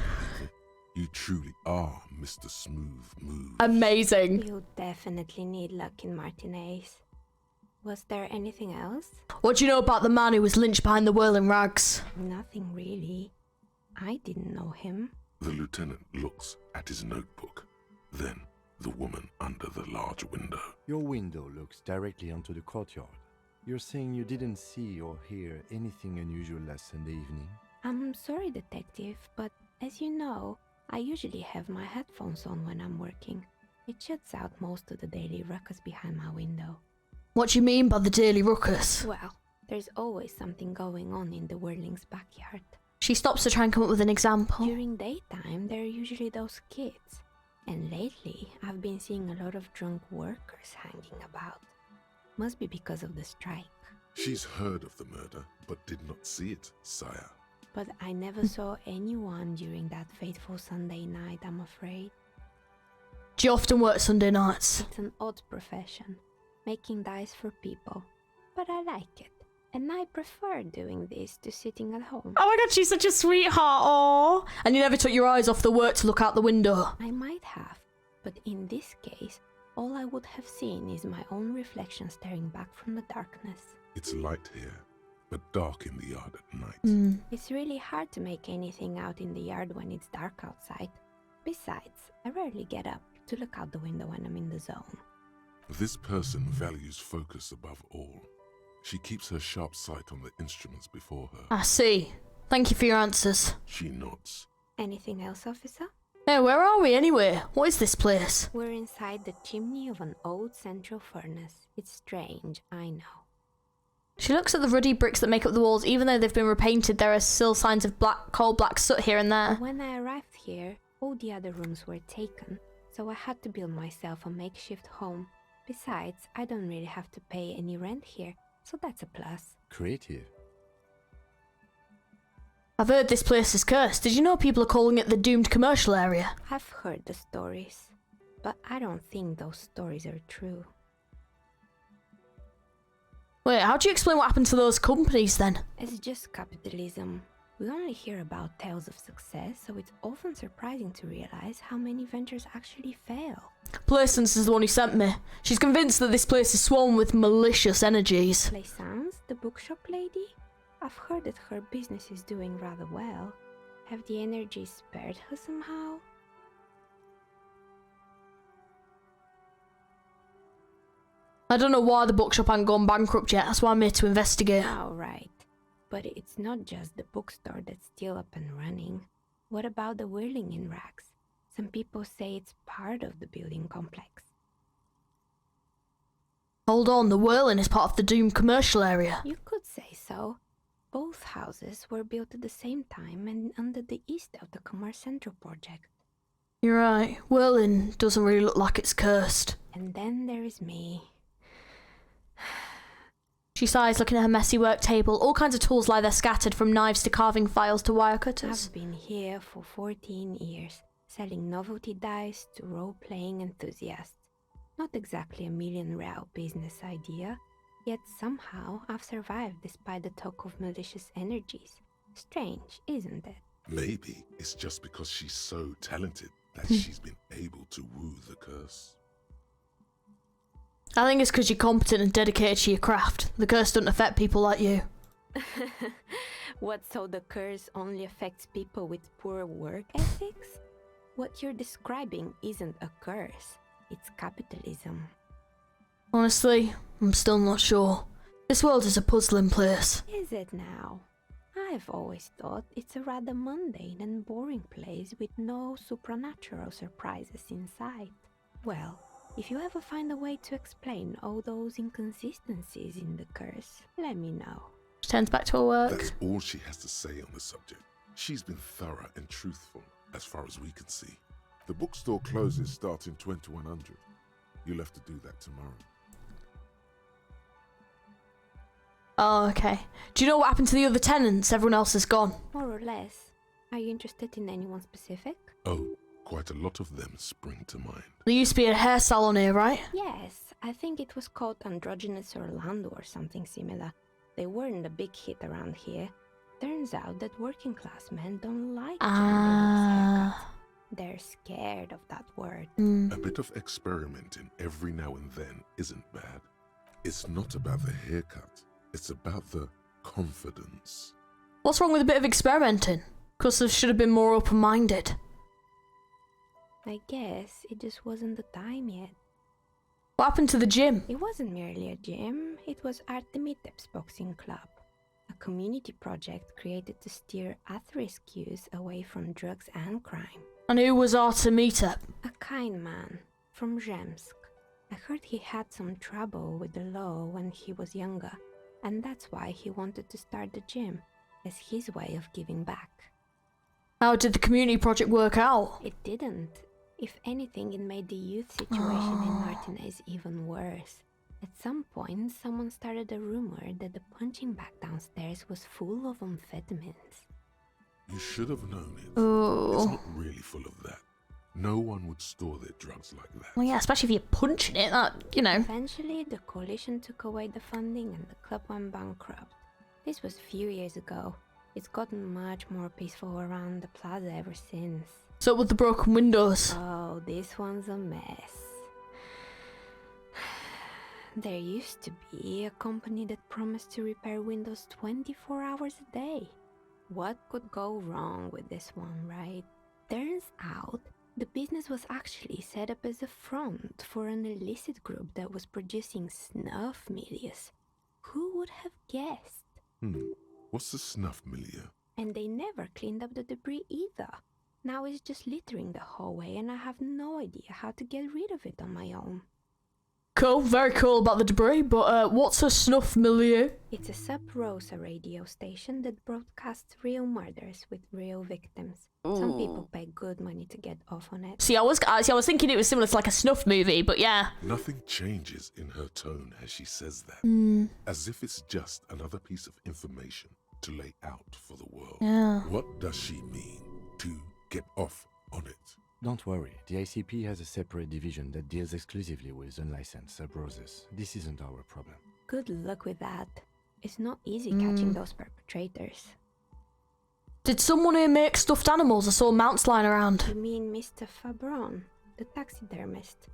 You truly are Mr. Smooth Move. Amazing. You definitely need luck in Martinez. Was there anything else? What do you know about the man who was lynched behind the whirling rags? Nothing really. I didn't know him. The lieutenant looks at his notebook. Then The woman under the large window. Your window looks directly onto the courtyard. You're saying you didn't see or hear anything unusual last Sunday evening? I'm sorry, Detective, but as you know, I usually have my headphones on when I'm working. It shuts out most of the daily ruckus behind my window. What do you mean by the daily ruckus? Well, there's always something going on in the Whirling's backyard. She stops to try and come up with an example. During daytime, there are usually those kids. And lately, I've been seeing a lot of drunk workers hanging about. Must be because of the strike. She's heard of the murder, but did not see it, sire. But I never saw anyone during that fateful Sunday night, I'm afraid. Do you often work Sunday nights? It's an odd profession, making dice for people. But I like it. And I prefer doing this to sitting at home. Oh my god, she's such a sweetheart, aww. And you never took your eyes off the work to look out the window? I might have, but in this case, all I would have seen is my own reflection staring back from the darkness. It's light here, but dark in the yard at night. It's really hard to make anything out in the yard when it's dark outside. Besides, I rarely get up to look out the window when I'm in the zone. This person values focus above all. She keeps her sharp sight on the instruments before her. I see. Thank you for your answers. She nods. Anything else, officer? Hey, where are we anyway? What is this place? We're inside the chimney of an old central furnace. It's strange, I know. She looks at the ruddy bricks that make up the walls. Even though they've been repainted, there are still signs of coal black soot here and there. When I arrived here, all the other rooms were taken, so I had to build myself a makeshift home. Besides, I don't really have to pay any rent here, so that's a plus. Creative. I've heard this place is cursed. Did you know people are calling it the doomed commercial area? I've heard the stories, but I don't think those stories are true. Wait, how do you explain what happened to those companies then? It's just capitalism. We only hear about tales of success, so it's often surprising to realize how many ventures actually fail. Plaisance is the one who sent me. She's convinced that this place is swarming with malicious energies. Plaisance, the bookshop lady? I've heard that her business is doing rather well. Have the energies spared her somehow? I don't know why the bookshop hasn't gone bankrupt yet. That's why I'm here to investigate. Oh, right. But it's not just the bookstore that's still up and running. What about the Whirling in rags? Some people say it's part of the building complex. Hold on, the Whirling is part of the doomed commercial area. You could say so. Both houses were built at the same time and under the East of the Commerce Central project. You're right. Whirling doesn't really look like it's cursed. And then there is me. She sighs, looking at her messy work table. All kinds of tools lie there scattered, from knives to carving files to wire cutters. I've been here for 14 years, selling novelty dice to role-playing enthusiasts. Not exactly a million-real business idea, yet somehow I've survived despite the talk of malicious energies. Strange, isn't it? Maybe it's just because she's so talented that she's been able to woo the curse. I think it's because you're competent and dedicated to your craft. The curse doesn't affect people like you. What, so the curse only affects people with poor work ethics? What you're describing isn't a curse, it's capitalism. Honestly, I'm still not sure. This world is a puzzling place. Is it now? I've always thought it's a rather mundane and boring place with no supernatural surprises in sight. Well, if you ever find a way to explain all those inconsistencies in the curse, let me know. She turns back to her work. That's all she has to say on the subject. She's been thorough and truthful, as far as we can see. The bookstore closes starting 2100. You'll have to do that tomorrow. Oh, okay. Do you know what happened to the other tenants? Everyone else is gone. More or less. Are you interested in anyone specific? Oh, quite a lot of them spring to mind. There used to be a hair salon here, right? Yes, I think it was called Androgynous Orlando or something similar. They weren't a big hit around here. Turns out that working class men don't like haircuts. They're scared of that word. A bit of experimenting every now and then isn't bad. It's not about the haircut. It's about the confidence. What's wrong with a bit of experimenting? Customers should have been more open-minded. I guess it just wasn't the time yet. What happened to the gym? It wasn't merely a gym, it was Artemitep's boxing club. A community project created to steer at-risk youth away from drugs and crime. And who was Artemitep? A kind man from Zemsk. I heard he had some trouble with the law when he was younger, and that's why he wanted to start the gym, as his way of giving back. How did the community project work out? It didn't. If anything, it made the youth situation in Martinez even worse. At some point, someone started a rumor that the punching bag downstairs was full of amphetamines. You should have known it. Oh. It's not really full of that. No one would store their drugs like that. Well, yeah, especially if you're punching it, that, you know. Eventually, the coalition took away the funding and the club went bankrupt. This was a few years ago. It's gotten much more peaceful around the plaza ever since. So with the broken windows. Oh, this one's a mess. There used to be a company that promised to repair windows 24 hours a day. What could go wrong with this one, right? Turns out, the business was actually set up as a front for an illicit group that was producing snuff milieux. Who would have guessed? What's the snuff milieu? And they never cleaned up the debris either. Now it's just littering the hallway and I have no idea how to get rid of it on my own. Cool, very cool about the debris, but what's a snuff milieu? It's a sub-Rosa radio station that broadcasts real murders with real victims. Some people pay good money to get off on it. See, I was thinking it was similar to like a snuff movie, but yeah. Nothing changes in her tone as she says that. As if it's just another piece of information to lay out for the world. Yeah. What does she mean to get off on it? Don't worry, the ICP has a separate division that deals exclusively with unlicensed sub-roses. This isn't our problem. Good luck with that. It's not easy catching those perpetrators. Did someone here make stuffed animals? I saw mounts lying around. You mean Mr. Fabron, the taxidermist?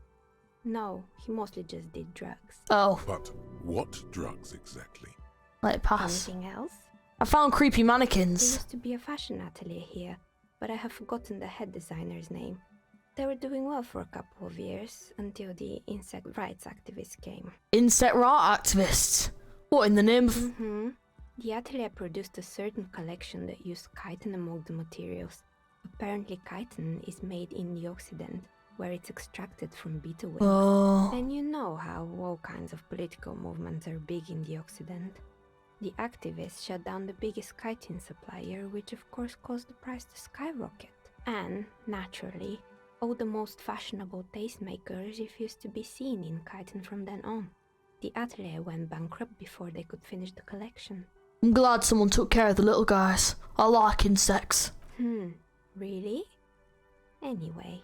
No, he mostly just did drugs. Oh. But what drugs exactly? Let it pass. Anything else? I found creepy There mannequins. used to be a fashion atelier here, but I have forgotten the head designer's name. They were doing well for a couple of years, until the insect rights activists came. Insect right activists? What, in the name of... The atelier produced a certain collection that used chitin among the materials. Apparently chitin is made in the Occident, where it's extracted from beetle wings. Oh. And you know how all kinds of political movements are big in the Occident. The activists shut down the biggest chitin supplier, which of course caused the price to skyrocket. And, naturally, all the most fashionable tastemakers refused to be seen in chitin from then on. The atelier went bankrupt before they could finish the collection. I'm glad someone took care of the little guys. I like insects. Really? Anyway.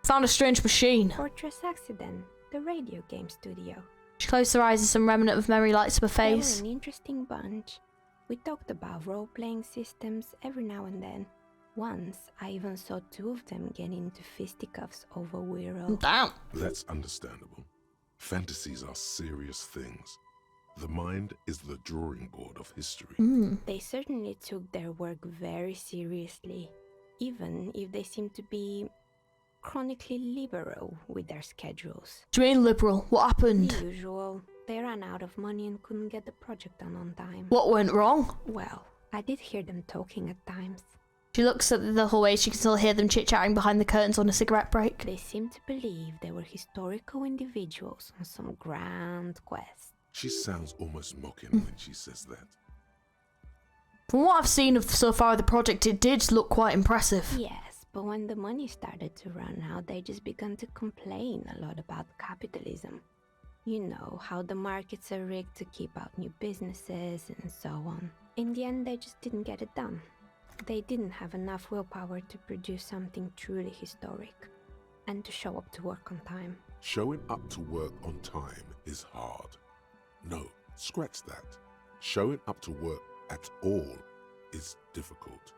Found a strange machine. Fortress Accident, the radio game studio. She closed her eyes and some remnant of memory lights up her face. They were an interesting bunch. We talked about role-playing systems every now and then. Once, I even saw two of them get into fisticuffs over Wirral. Damn. That's understandable. Fantasies are serious things. The mind is the drawing board of history. They certainly took their work very seriously, even if they seemed to be chronically liberal with their schedules. Do you mean liberal? What happened? The usual. They ran out of money and couldn't get the project done on time. What went wrong? Well, I did hear them talking at times. She looks at the hallway. She can still hear them chit-chatting behind the curtains on a cigarette break. They seemed to believe they were historical individuals on some grand quest. She sounds almost mocking when she says that. From what I've seen of so far of the project, it did look quite impressive. Yes, but when the money started to run out, they just began to complain a lot about capitalism. You know, how the markets are rigged to keep out new businesses and so on. In the end, they just didn't get it done. They didn't have enough willpower to produce something truly historic, and to show up to work on time. Showing up to work on time is hard. No, scratch that. Showing up to work at all is difficult,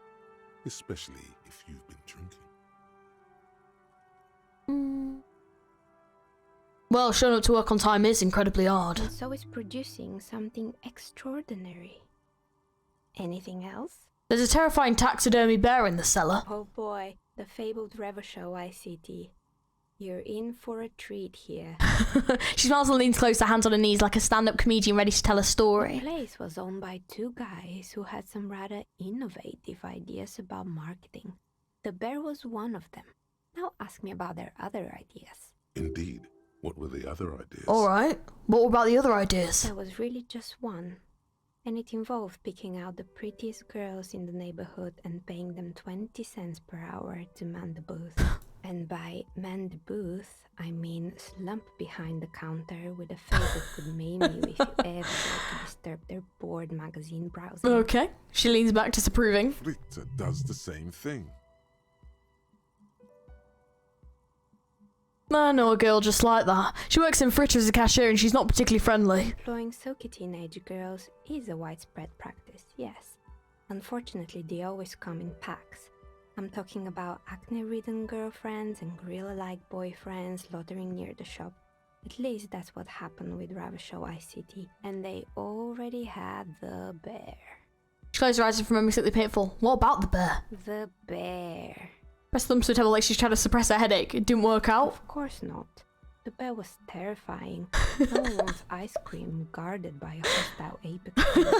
especially if you've been drinking. Well, showing up to work on time is incredibly hard. And so is producing something extraordinary. Anything else? There's a terrifying taxidermy bear in the cellar. Oh boy, The fabled Revachol ICT. You're in for a treat here. She smiles and leans closer, hands on her knees like a stand-up comedian ready to tell a story. The place was owned by two guys who had some rather innovative ideas about marketing. The bear was one of them. Now ask me about their other ideas. Indeed. What were the other ideas? Alright. What about the other ideas? There was really just one. And it involved picking out the prettiest girls in the neighborhood and paying them 20 cents per hour to man the booth. And by man the booth, I mean slump behind the counter with a face that could maim you if you ever go to disturb their bored magazine browsing. Okay. She leans back, disapproving. Fritter does the same thing. I know a girl just like that. She works in Fritter as a cashier and she's not particularly friendly. Employing silky teenage girls is a widespread practice, yes. Unfortunately, they always come in packs. I'm talking about acne-ridden girlfriends and gorilla-like boyfriends loitering near the shop. At least that's what happened with Revachol ICT, and they already had the bear. She closes her eyes from memory slightly painful. What about the bear? The bear. Press thumbs to the table like she's trying to suppress her headache. It didn't work out. Of course not. The bear was terrifying. No one wants ice cream guarded by a hostile apex predator.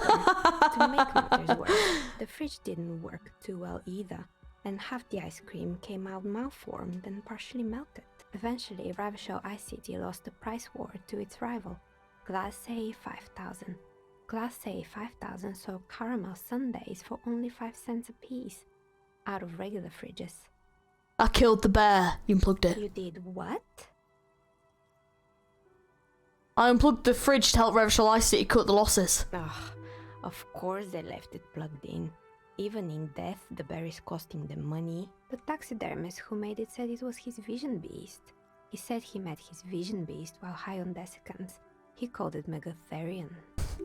To make matters worse, the fridge didn't work too well either, and half the ice cream came out malformed and partially melted. Eventually, Revachol ICT lost the price war to its rival, Glacé 5000. Glacé 5000 sold caramel sundaes for only 5 cents a piece, out of regular fridges. I killed the bear. You unplugged it. You did what? I unplugged the fridge to help Revachol ICT cut the losses. Of course they left it plugged in. Even in death, the bear is costing them money. The taxidermist who made it said it was his vision beast. He said he met his vision beast while high on desiccants. He called it Megatherian.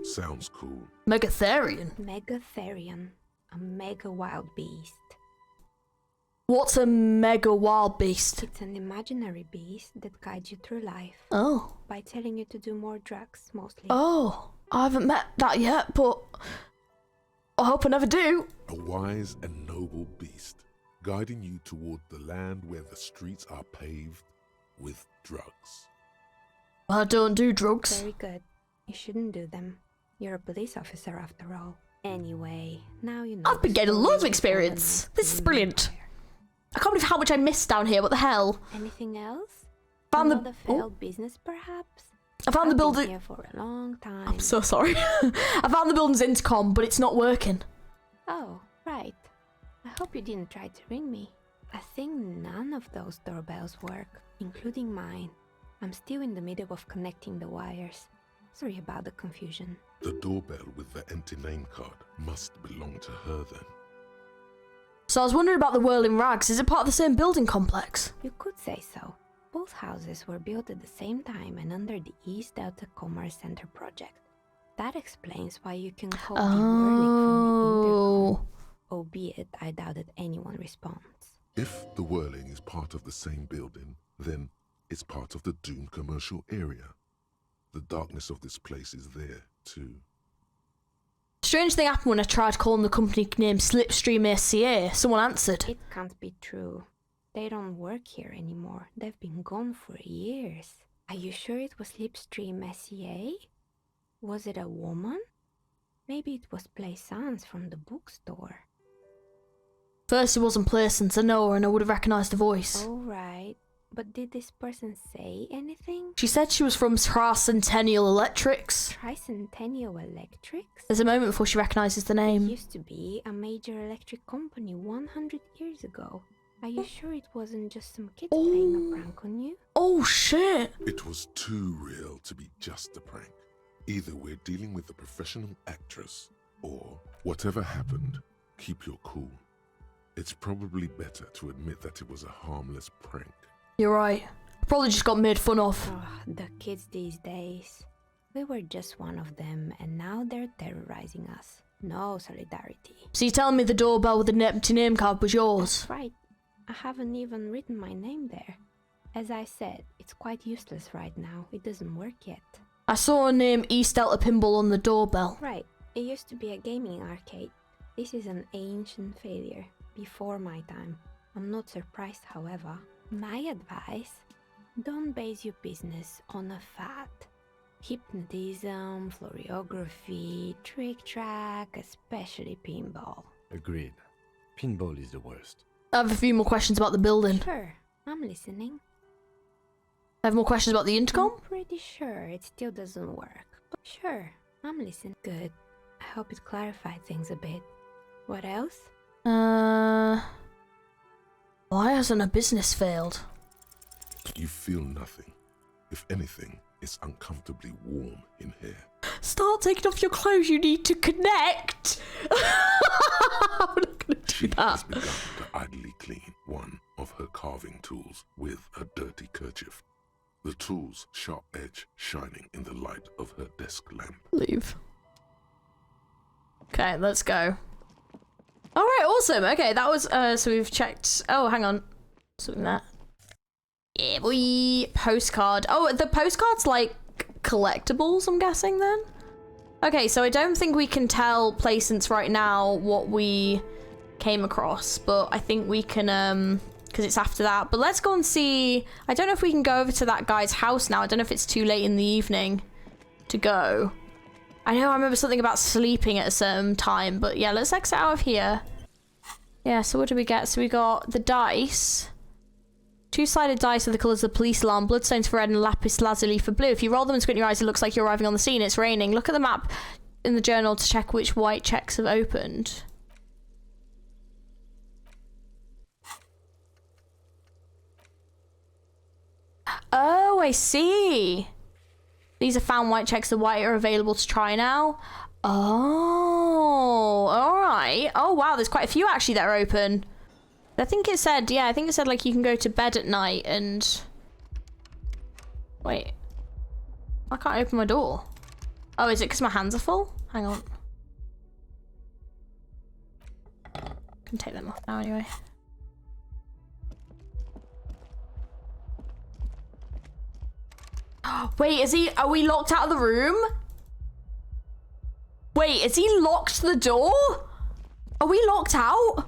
Sounds cool. Megatherian? Megatherian. A mega wild beast. What's a mega wild beast? It's an imaginary beast that guides you through life. Oh. By telling you to do more drugs, mostly. Oh. I haven't met that yet, but I hope I never do. A wise and noble beast, guiding you toward the land where the streets are paved with drugs. I don't do drugs. Very good. You shouldn't do them. You're a police officer after all. Anyway, now you know. I've been getting loads of experience. This is brilliant. I can't believe how much I missed down here. What the hell? Anything else? Found Another failed business, perhaps? I found the building. I've been here for a long time. I'm so sorry. I found the building's intercom, but it's not working. Oh, right. I hope you didn't try to ring me. I think none of those doorbells work, including mine. I'm still in the middle of connecting the wires. Sorry about the confusion. The doorbell with the empty name card must belong to her then. So I was wondering about the Whirling Rags. Is it part of the same building complex? You could say so. Both houses were built at the same time and under the East Delta Commerce Center project. That explains why you can call the Whirling from the intercom. Albeit, I doubt that anyone responds. If the Whirling is part of the same building, then it's part of the doomed commercial area. The darkness of this place is there, too. Strange thing happened when I tried calling the company named Slipstream SCA. Someone answered. It can't be true. They don't work here anymore. They've been gone for years. Are you sure it was Slipstream SCA? Was it a woman? Maybe it was Plaisance from the bookstore. First it wasn't Plaisance. I know her and I would have recognised the voice. All right. But did this person say anything? She said she was from Tricentennial Electrics. Tricentennial Electrics? There's a moment before she recognises the name. It used to be a major electric company 100 years ago. Are you sure it wasn't just some kids playing a prank on you? Oh shit! It was too real to be just a prank. Either we're dealing with a professional actress, or whatever happened, keep your cool. It's probably better to admit that it was a harmless prank. You're right. Probably just got made fun of. Oh, the kids these days. We were just one of them, and now they're terrorizing us. No solidarity. So you're telling me the doorbell with the empty name card was yours? That's right. I haven't even written my name there. As I said, it's quite useless right now. It doesn't work yet. I saw a name East Delta Pinball on the doorbell. Right. It used to be a gaming arcade. This is an ancient failure. Before my time. I'm not surprised, however. My advice, don't base your business on a fad. Hypnotism, choreography, trick track, especially pinball. Agreed. Pinball is the worst. I have a few more questions about the building. Sure, I'm listening. I have more questions about the intercom? I'm pretty sure it still doesn't work. But sure, I'm listening. Good. I hope it clarified things a bit. What else? Why hasn't a business failed? You feel nothing. If anything, it's uncomfortably warm in here. Start taking off your clothes, you need to connect! I'm not gonna do She that. has begun to idly clean one of her carving tools with a dirty kerchief. The tool's sharp edge shining in the light of her desk lamp. Leave. Okay, let's go. Alright, awesome. Okay, that was, so we've checked. Oh, hang on. Something there. Yeah, boy. Postcard. Oh, the postcard's like collectibles, I'm guessing then? Okay, so I don't think we can tell Placence right now what we came across, but I think we can, because it's after that. But let's go and see. I don't know if we can go over to that guy's house now. I don't know if it's too late in the evening to go. I know I remember something about sleeping at a certain time, but yeah, let's exit out of here. Yeah, so what do we get? So we got the dice. Two-sided dice of the colours of the police alarm, bloodstones for red and lapis lazuli for blue. If you roll them and squint your eyes, it looks like you're arriving on the scene. It's raining. Look at the map in the journal to check which white checks have opened. Oh, I see. These are found white checks. The white are available to try now. Oh, all right. Oh, wow. There's quite a few actually that are open. I think it said, yeah, I think it said like you can go to bed at night and... Wait. I can't open my door. Oh, is it because my hands are full? Hang on. Can take them off now anyway. Wait, is he... Are we locked out of the room? Wait, has he locked the door? Are we locked out?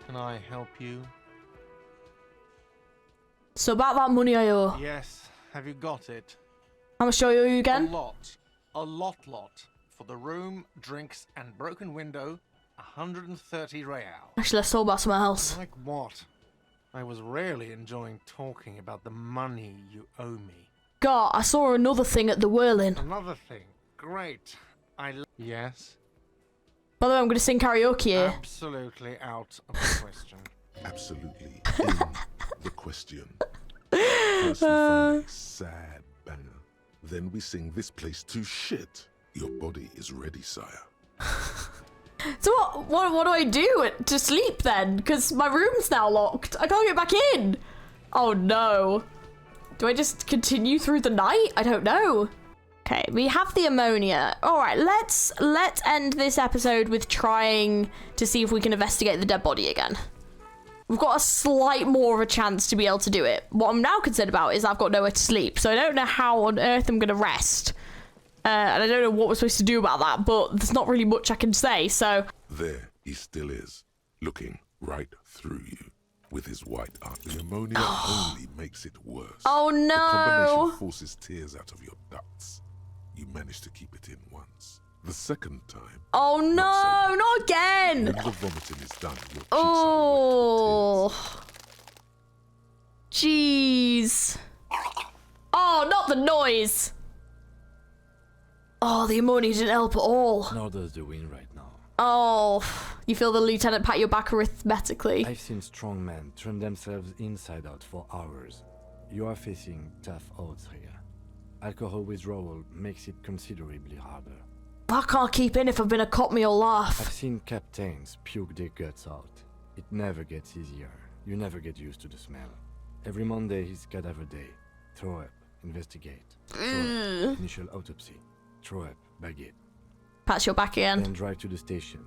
Can I help you? So about that money I owe. Yes. Have you got it? How much do I owe you again? A lot. A lot. For the room, drinks, and broken window, 130 real. Actually, let's talk about something else. Like what? I was really enjoying talking about the money you owe me. God, I saw another thing at the whirling. Another thing. Great. Yes? By the way, I'm going to sing karaoke here. Absolutely out of the question. Absolutely in the question. First we find a sad banger. Then we sing this place to shit. Your body is ready, sire. So what do I do to sleep then? Because my room's now locked. I can't get back in. Oh no. Do I just continue through the night? I don't know. Okay, we have the ammonia. All right, let's end this episode with trying to see if we can investigate the dead body again. We've got a slight more of a chance to be able to do it. What I'm now concerned about is I've got nowhere to sleep, so I don't know how on earth I'm going to rest. And I don't know what we're supposed to do about that, but there's not really much I can say, so... There he still is, looking right through you with his white eye. The ammonia only makes it worse. Oh no! The combination forces tears out of your ducts. You managed to keep it in once. The second time... Oh no, not again! When the vomiting is done, your cheeks Oh, jeez. Oh, not the noise. Oh, the ammonia didn't help at all. Nor does the wind right now. Oh, you feel the lieutenant pat your back arithmetically. I've seen strong men turn themselves inside out for hours. You are facing tough odds here. Alcohol withdrawal makes it considerably harder. I can't keep in if I've been a cop my whole life. I've seen captains puke their guts out. It never gets easier. You never get used to the smell. Every Monday is cadaver day. Throw up, investigate. Throw up, initial autopsy. Throw up, bag it. Pat's your back again. Then drive to the station.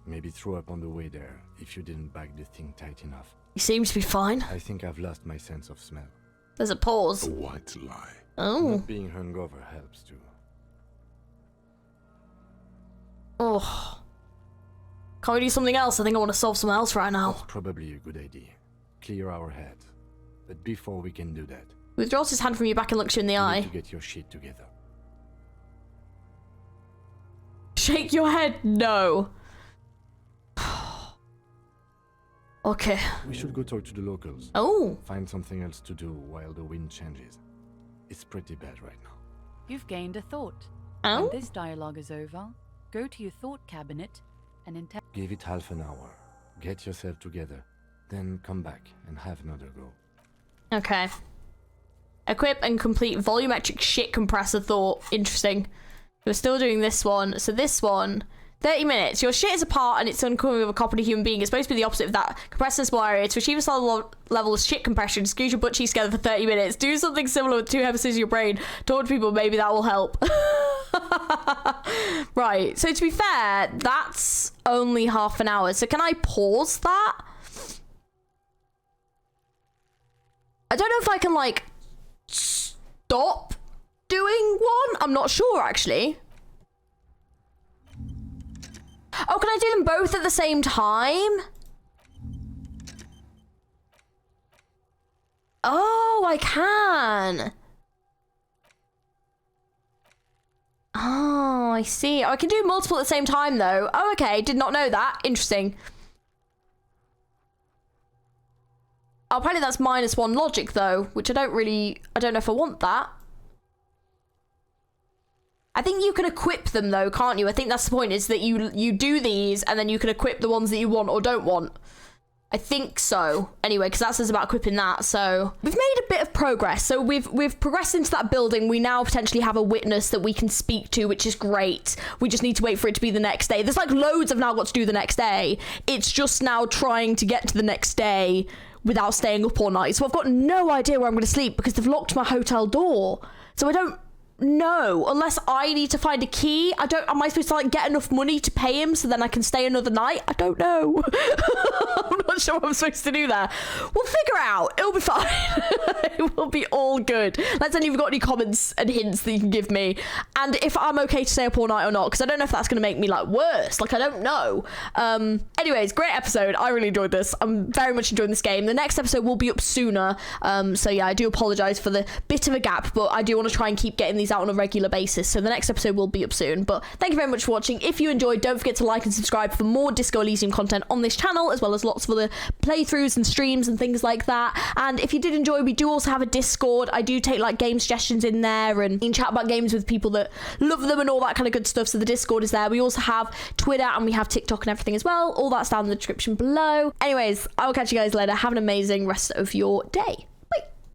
Maybe throw up on the way there if you didn't bag the thing tight enough. You seem to be fine. I think I've lost my sense of smell. There's a pause. A white lie. Oh. Not being hungover helps too. Oh. Can't we do something else? I think I want to solve something else right now. That's probably a good idea. Clear our head. But before we can do that, Withdraws his hand from you back and looks you in the you eye. need to get your shit together. Shake your head. No. Okay. We should go talk to the locals. Oh. Find something else to do while the wind changes. It's pretty bad right now. You've gained a thought. Oh? When this dialogue is over, go to your thought cabinet and Give it half an hour. Get yourself together. Then come back and have another go. Okay. Equip and complete volumetric shit compressor thought. Interesting. We're still doing this one. So this one, 30 minutes. Your shit is apart and it's uncovering of a copy of a human being. It's supposed to be the opposite of that. Compress a small area. To achieve a solid level of shit compression, squeeze your butt cheeks together for 30 minutes. Do something similar with 2 hemispheres of your brain. Talk to people, maybe that will help. Right. So to be fair, that's only half an hour. So can I pause that? I don't know if I can, like, stop doing one. I'm not sure, actually. Oh, can I do them both at the same time? Oh, I can. Oh, I see. Oh, I can do multiple at the same time, though. Oh, okay. Did not know that. Interesting. Oh, apparently that's -1 logic, though, which I don't know if I want that. I think you can equip them, though, can't you? I think that's the point, is that you do these, and then you can equip the ones that you want or don't want. I think so. Anyway, because that says about equipping that, so... We've made a bit of progress. So we've progressed into that building. We now potentially have a witness that we can speak to, which is great. We just need to wait for it to be the next day. There's, like, loads I've now got to do the next day. It's just now trying to get to the next day without staying up all night. So I've got no idea where I'm going to sleep because they've locked my hotel door. So I don't know, unless I need to find a key. Am I supposed to, like, get enough money to pay him so then I can stay another night? I don't know. I'm not sure what I'm supposed to do there. We'll figure out. It'll be fine. It will be all good. Let's know if you've got any comments and hints that you can give me, and if I'm okay to stay up all night or not, because I don't know if that's going to make me, like, worse. Like, I don't know. Anyways, great episode. I really enjoyed this. I'm very much enjoying this game. The next episode will be up sooner. So yeah, I do apologize for the bit of a gap, but I do want to try and keep getting these out on a regular basis, so the next episode will be up soon. But thank you very much for watching. If you enjoyed, don't forget to like and subscribe for more Disco Elysium content on this channel, as well as lots of other playthroughs and streams and things like that. And if you did enjoy, we do also have a Discord. I do take, like, game suggestions in there and chat about games with people that love them and all that kind of good stuff, so the Discord is there. We also have Twitter and we have TikTok and everything as well. All that's down in the description below. Anyways, I will catch you guys later. Have an amazing rest of your day.